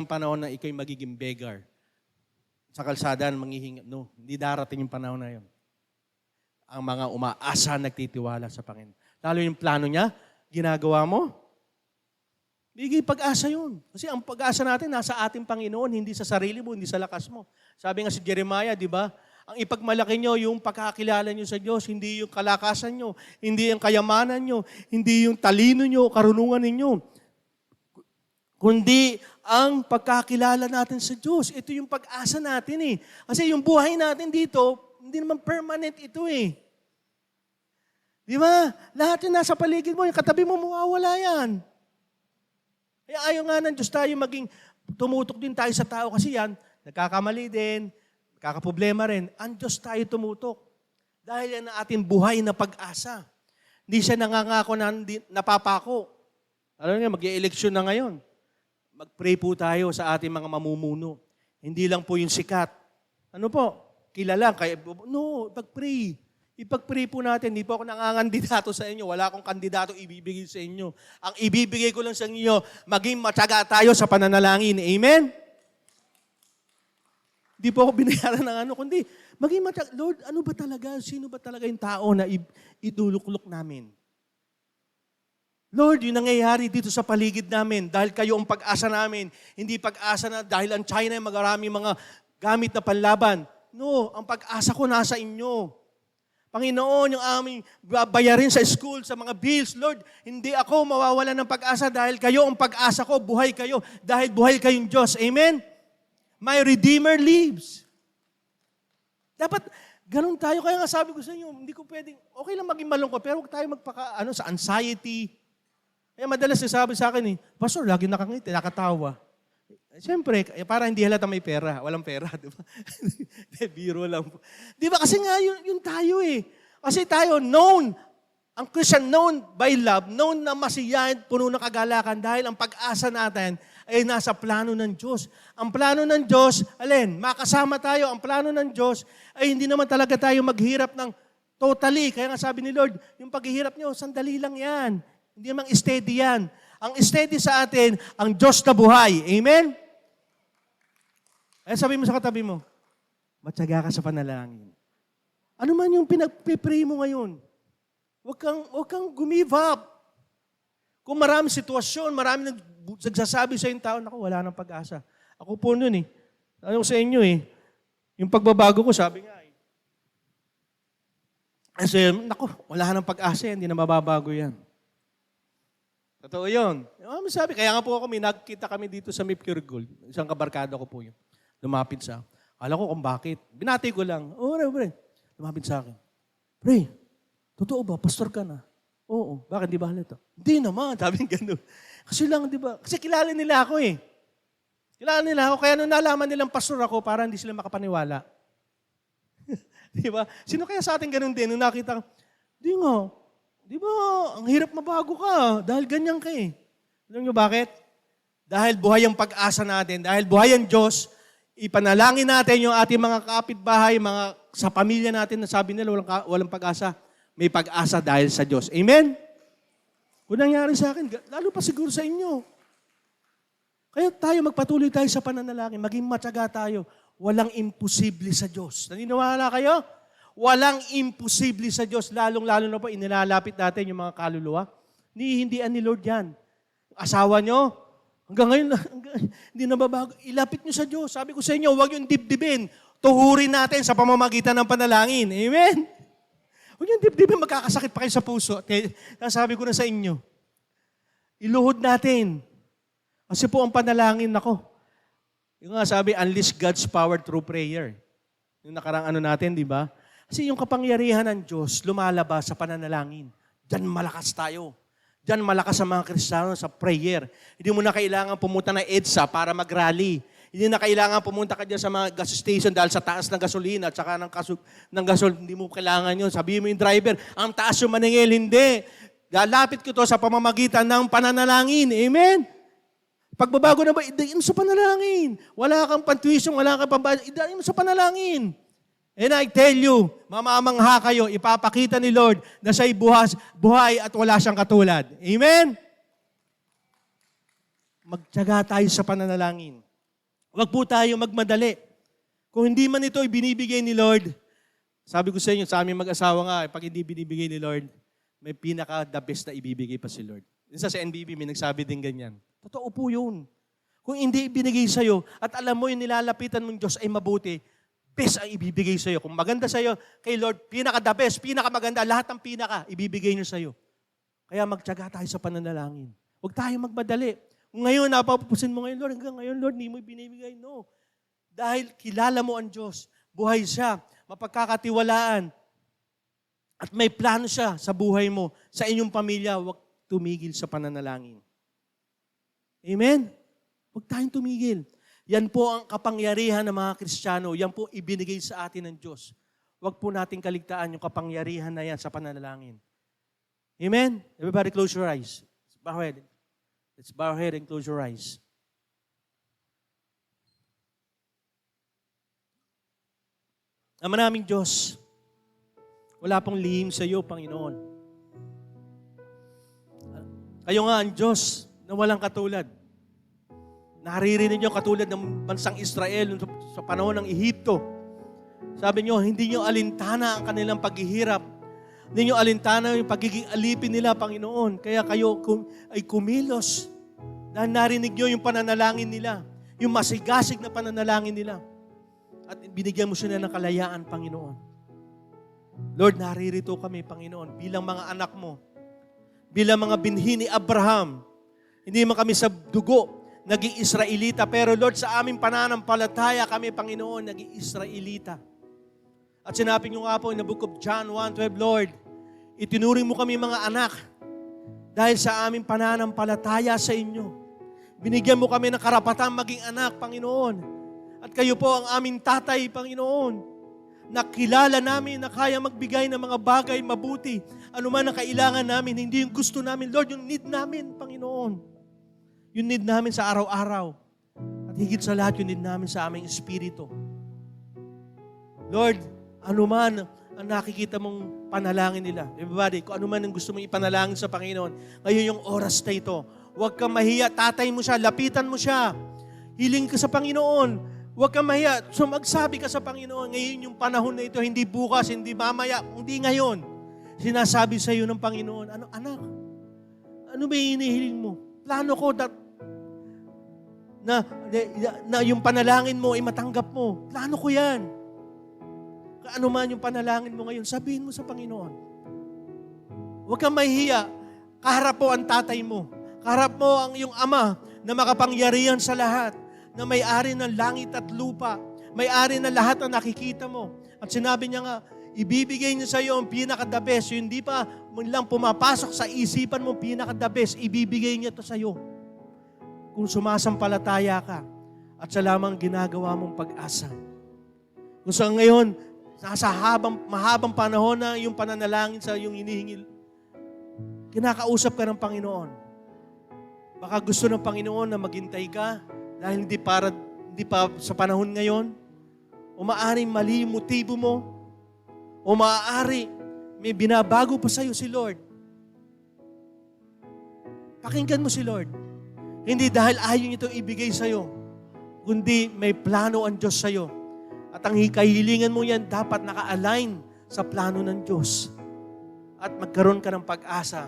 ang panahon na ikaw'y magiging beggar. Sa kalsada, manghihingi. No, hindi darating yung panahon na yun. Ang mga umaasa nagtitiwala sa Panginoon. Lalo yung plano niya, ginagawa mo, bigay pag-asa yun. Kasi ang pag-asa natin nasa ating Panginoon, hindi sa sarili mo, hindi sa lakas mo. Sabi nga si Jeremiah, di ba? Ang ipagmalaki nyo, yung pagkakilala nyo sa Diyos, hindi yung kalakasan nyo, hindi yung kayamanan nyo, hindi yung talino nyo, karunungan ninyo, kundi ang pagkakilala natin sa Diyos. Ito yung pag-asa natin eh. Kasi yung buhay natin dito, hindi naman permanent ito eh. Di ba? Lahat yung nasa paligid mo, yung katabi mo, mawawala yan. Kaya ayaw nga ng Diyos tayo maging tumutok din tayo sa tao kasi yan, nagkakamali din, nagkakaproblema rin. Ang Diyos tayo tumutok. Dahil yan ang ating buhay na pag-asa. Hindi siya nangangako na napapako. Alam niyo, mag-i-eleksyon na ngayon. Mag-pray po tayo sa ating mga mamumuno. Hindi lang po yung sikat. Ano po? Kilala. No, pag-pray. Ipag-pray po natin. Hindi po ako nangangandidato sa inyo. Wala akong kandidato ibibigay sa inyo. Ang ibibigay ko lang sa inyo, maging matyaga tayo sa pananalangin. Amen? Hindi po ako binayaran ng ano, kundi maging matyaga. Lord, ano ba talaga? Sino ba talaga yung tao na iduluklok namin? Lord, yung nangyayari dito sa paligid namin, dahil kayo ang pag-asa namin, hindi pag-asa na dahil ang China ay maraming mga gamit na panlaban. No, ang pag-asa ko nasa inyo. Panginoon, yung aming bayarin sa school, sa mga bills, Lord, hindi ako mawawalan ng pag-asa dahil kayo ang pag-asa ko, buhay kayo, dahil buhay kayong Diyos. Amen? My Redeemer lives. Dapat, ganun tayo. Kaya nga sabi ko sa inyo, hindi ko pwedeng, okay lang maging malungkot, pero huwag tayo sa anxiety. Kaya madalas sabi sa akin Pastor, lagi nakangiti, nakatawa. Siyempre, para hindi halata may pera. Walang pera, di ba? Biro lang po. Di ba? Kasi nga, yun tayo Kasi tayo, known, ang Christian known by love, known na masiyahin, puno ng kagalakan dahil ang pag-asa natin ay nasa plano ng Diyos. Ang plano ng Diyos, makasama tayo. Ang plano ng Diyos ay hindi naman talaga tayo maghirap ng totally. Kaya nga sabi ni Lord, yung paghihirap nyo, sandali lang yan. Hindi naman steady yan. Ang steady sa atin, ang Diyos na buhay. Amen? Ay sabi mo sa katabi mo, matyaga ka sa panalangin. Ano man yung pinag-pray mo ngayon, huwag kang gumive up. Kung marami sitwasyon, marami nagsasabi sa yung tao, naku, wala nang pag-asa. Ako po nun Ano sa inyo yung pagbabago ko, sabi nga Kasi, naku, wala nang pag-asa yan, hindi na mababago yan. Totoo yun. Sabi, kaya nga po ako, may nagkita kami dito sa May Pure Gold. Isang kabarkada ko po yun. Lumapit sa, alam ko kung bakit. Binati ko lang. Pre. Lumapit sa akin. Pre, totoo ba? Pastor ka na? Oo. Bakit? Di ba halito? Hindi naman. Sabi gano'n. Kasi lang, di ba? Kasi kilala nila ako Kilala nila ako. Kaya nung nalaman nilang pastor ako, para hindi sila makapaniwala. Di ba? Sino kaya sa atin gano'n din? Nung nakita ko, di nga. Di ba, ang hirap mabago ka dahil ganyan ka Alam niyo bakit? Dahil buhay ang pag-asa natin, dahil buhay ang Diyos, ipanalangin natin yung ating mga kapitbahay, sa pamilya natin na sabi nila walang pag-asa. May pag-asa dahil sa Diyos. Amen? Kung nangyari sa akin, lalo pa siguro sa inyo. Kaya magpatuloy tayo sa pananalangin, maging matyaga tayo. Walang imposible sa Diyos. Naniniwala kayo? Walang imposible sa Diyos, lalong-lalo na po, inilalapit natin yung mga kaluluwa. Hindihan ni Lord yan. Asawa nyo, hanggang ngayon, hindi nababago. Ilapit nyo sa Diyos. Sabi ko sa inyo, huwag yung dibdibin. Tuhurin natin sa pamamagitan ng panalangin. Amen? Huwag yung dibdibin, magkakasakit pa kayo sa puso. Sabi ko na sa inyo, iluhod natin. Kasi po ang panalangin yung nga sabi, unleash God's power through prayer. Yung nakarang natin, di ba? Kasi yung kapangyarihan ng Diyos lumalabas sa pananalangin. Diyan malakas tayo. Diyan malakas sa mga Kristiyano sa prayer. Hindi mo na kailangan pumunta na EDSA para mag-rally. Hindi na kailangan pumunta ka dyan sa mga gas station dahil sa taas ng gasolina at saka ng gasol. Hindi mo kailangan yun. Sabihin mo yung driver, ang taas yung maningil. Hindi. Lalapit ko to sa pamamagitan ng pananalangin. Amen? Pagbabago na ba, idayin mo sa panalangin. Wala kang pantuition, wala kang pambayad. Idayin mo sa panalangin. And I tell you, mamamangha kayo, ipapakita ni Lord na siya'y buhay at wala siyang katulad. Amen? Magtiyaga tayo sa pananalangin. Huwag po tayo magmadali. Kung hindi man ito ibinibigay ni Lord, sabi ko sa inyo, sa aming mag-asawa nga, pag hindi binibigay ni Lord, may pinaka-the best na ibibigay pa si Lord. Isa sa NBB, may nagsabi din ganyan. Totoo po yun. Kung hindi ibinigay sa'yo, at alam mo yung nilalapitan mong Diyos ay mabuti, best ang ibibigay sa'yo. Kung maganda sa'yo, kay Lord, pinaka-the best, pinaka-maganda, lahat ng pinaka, ibibigay niyo sa'yo. Kaya magtiyaga tayo sa pananalangin. Huwag tayo magmadali. Kung ngayon, napapupusin mo ngayon, Lord, hanggang ngayon, Lord, hindi mo binibigay. No. Dahil kilala mo ang Diyos, buhay siya, mapagkakatiwalaan, at may plano siya sa buhay mo, sa inyong pamilya, huwag tumigil sa pananalangin. Amen? Huwag tayong tumigil. Yan po ang kapangyarihan ng mga Kristiyano. Yan po ibinigay sa atin ng Diyos. Huwag po nating kaligtaan yung kapangyarihan na yan sa pananalangin. Amen? Everybody close your eyes. Bow head. Let's bow head and close your eyes. Ama naming Diyos, wala pong lihim sa iyo, Panginoon. Kayo nga ang Diyos na walang katulad. Naririnig niyo katulad ng bansang Israel sa panahon ng Ehipto. Sabi niyo, hindi niyo alintana ang kanilang paghihirap. Hindi niyo alintana yung pagiging alipin nila, Panginoon. Kaya kayo ay kumilos. Dahil narinig niyo yung pananalangin nila. Yung masigasig na pananalangin nila. At binigyan mo sila ng kalayaan, Panginoon. Lord, naririto kami, Panginoon, bilang mga anak mo. Bilang mga binhi ni Abraham. Hindi man kami sa dugo, naging Israelita. Pero Lord, sa aming pananampalataya kami, Panginoon, naging Israelita. At sinabi niyo nga po in the book of John 1:12, Lord, itinuring mo kami mga anak dahil sa aming pananampalataya sa inyo. Binigyan mo kami ng karapatang maging anak, Panginoon. At kayo po ang aming tatay, Panginoon. Nakilala namin na kaya magbigay ng mga bagay mabuti. Ano man ang kailangan namin, hindi yung gusto namin. Lord, yung need namin, Panginoon. Yung need namin sa araw-araw. At higit sa lahat, yung need namin sa aming espiritu. Lord, ano man ang nakikita mong panalangin nila. Everybody, kung ano man ang gusto mong ipanalangin sa Panginoon, ngayon yung oras na ito. Huwag kang mahiya, tatay mo siya, lapitan mo siya. Hiling ka sa Panginoon. Huwag kang mahiya, magsabi ka sa Panginoon. Ngayon yung panahon na ito, hindi bukas, hindi mamaya, hindi ngayon. Sinasabi sa iyo ng Panginoon, anak, ano ba yung hinihiling mo? Plano ko na yung panalangin mo ay matanggap mo. Plano ko yan. Ano man yung panalangin mo ngayon, sabihin mo sa Panginoon. Huwag kang mahihiya. Kaharap mo ang tatay mo. Kaharap mo ang iyong ama na makapangyarihan sa lahat, na may-ari ng langit at lupa, may-ari ng lahat na nakikita mo. At sinabi niya nga, ibibigay niya sa iyo ang pinaka-the best. Yung hindi pa lang pumapasok sa isipan mo, pinaka-the best, ibibigay niya to sa iyo. Kung sumasampalataya ka at sa lamang ginagawa mong pag-asa. Kung sa ngayon, nasa mahabang panahon na yung pananalangin sa iyong hinihingi, kinakausap ka ng Panginoon. Baka gusto ng Panginoon na maghintay ka dahil hindi pa sa panahon ngayon, o maaaring mali yung motibo mo, o maaari may binabago pa sa iyo si Lord. Pakinggan mo si Lord. Hindi dahil ayaw niyo ito ibigay sa iyo, kundi may plano ang Diyos sa iyo. At ang kahilingan mo yan dapat naka-align sa plano ng Diyos. At magkaroon ka ng pag-asa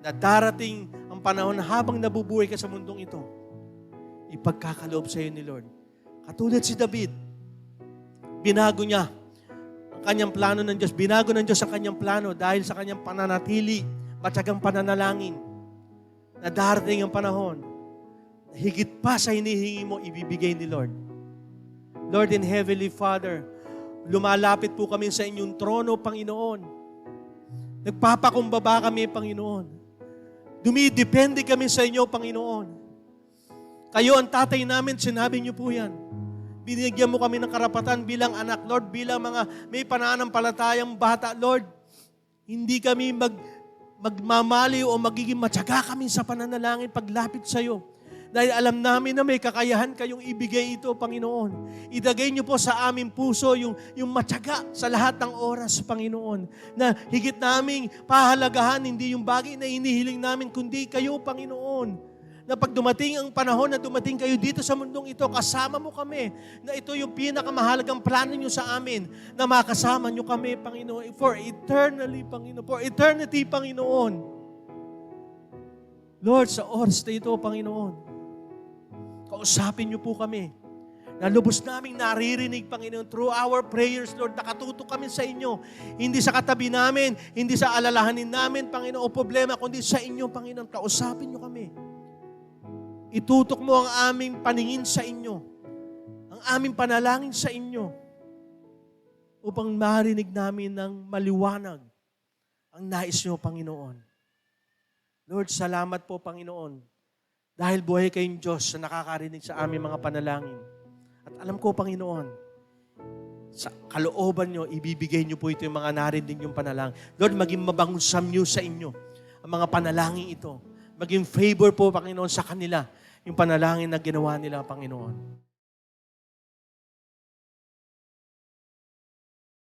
na darating ang panahon na habang nabubuhay ka sa mundong ito, ipagkakaloob sa iyo ni Lord. Katulad si David, binago niya ang kanyang plano ng Diyos. Binago ng Diyos ang kanyang plano dahil sa kanyang pananatili, matyagang pananalangin, na darating ang panahon na higit pa sa hinihingi mo, ibibigay ni Lord. Lord and Heavenly Father, lumalapit po kami sa inyong trono, Panginoon. Nagpapakumbaba kami, Panginoon. Dumidepende kami sa inyo, Panginoon. Kayo ang tatay namin, sinabi niyo po yan. Binigyan mo kami ng karapatan bilang anak, Lord, bilang mga may pananampalatayang bata, Lord. Hindi kami magmamali o magiging matyaga kami sa pananalangin paglapit sa iyo. Dahil alam namin na may kakayahan kayong ibigay ito, Panginoon. Idagay niyo po sa aming puso yung matyaga sa lahat ng oras, Panginoon. Na higit naming pahalagahan, hindi yung bagay na hinihiling namin, kundi kayo, Panginoon. Na pag dumating ang panahon na dumating kayo dito sa mundong ito, kasama mo kami. Na ito yung pinakamahalagang plano niyo sa amin, na makasama niyo kami, Panginoon, for eternally, Panginoon. For eternity, Panginoon. Lord, sa oras na ito, Panginoon, kausapin niyo po kami. Na lubos naming naririnig, Panginoon, through our prayers, Lord, nakatutok kami sa inyo. Hindi sa katabi namin, hindi sa alalahanin namin, Panginoon, o problema, kundi sa inyo, Panginoon, kausapin niyo kami. Itutok mo ang aming paningin sa inyo, ang aming panalangin sa inyo, upang marinig namin ng maliwanag ang nais niyo, Panginoon. Lord, salamat po, Panginoon, Dahil buhay kayong Diyos na nakakarinig sa aming mga panalangin. At alam ko, Panginoon, sa kalooban nyo, ibibigay nyo po ito yung mga narinig yung panalangin. Lord, maging mabangusam nyo sa inyo ang mga panalangin ito. Maging favor po, Panginoon, sa kanila yung panalangin na ginawa nila, Panginoon.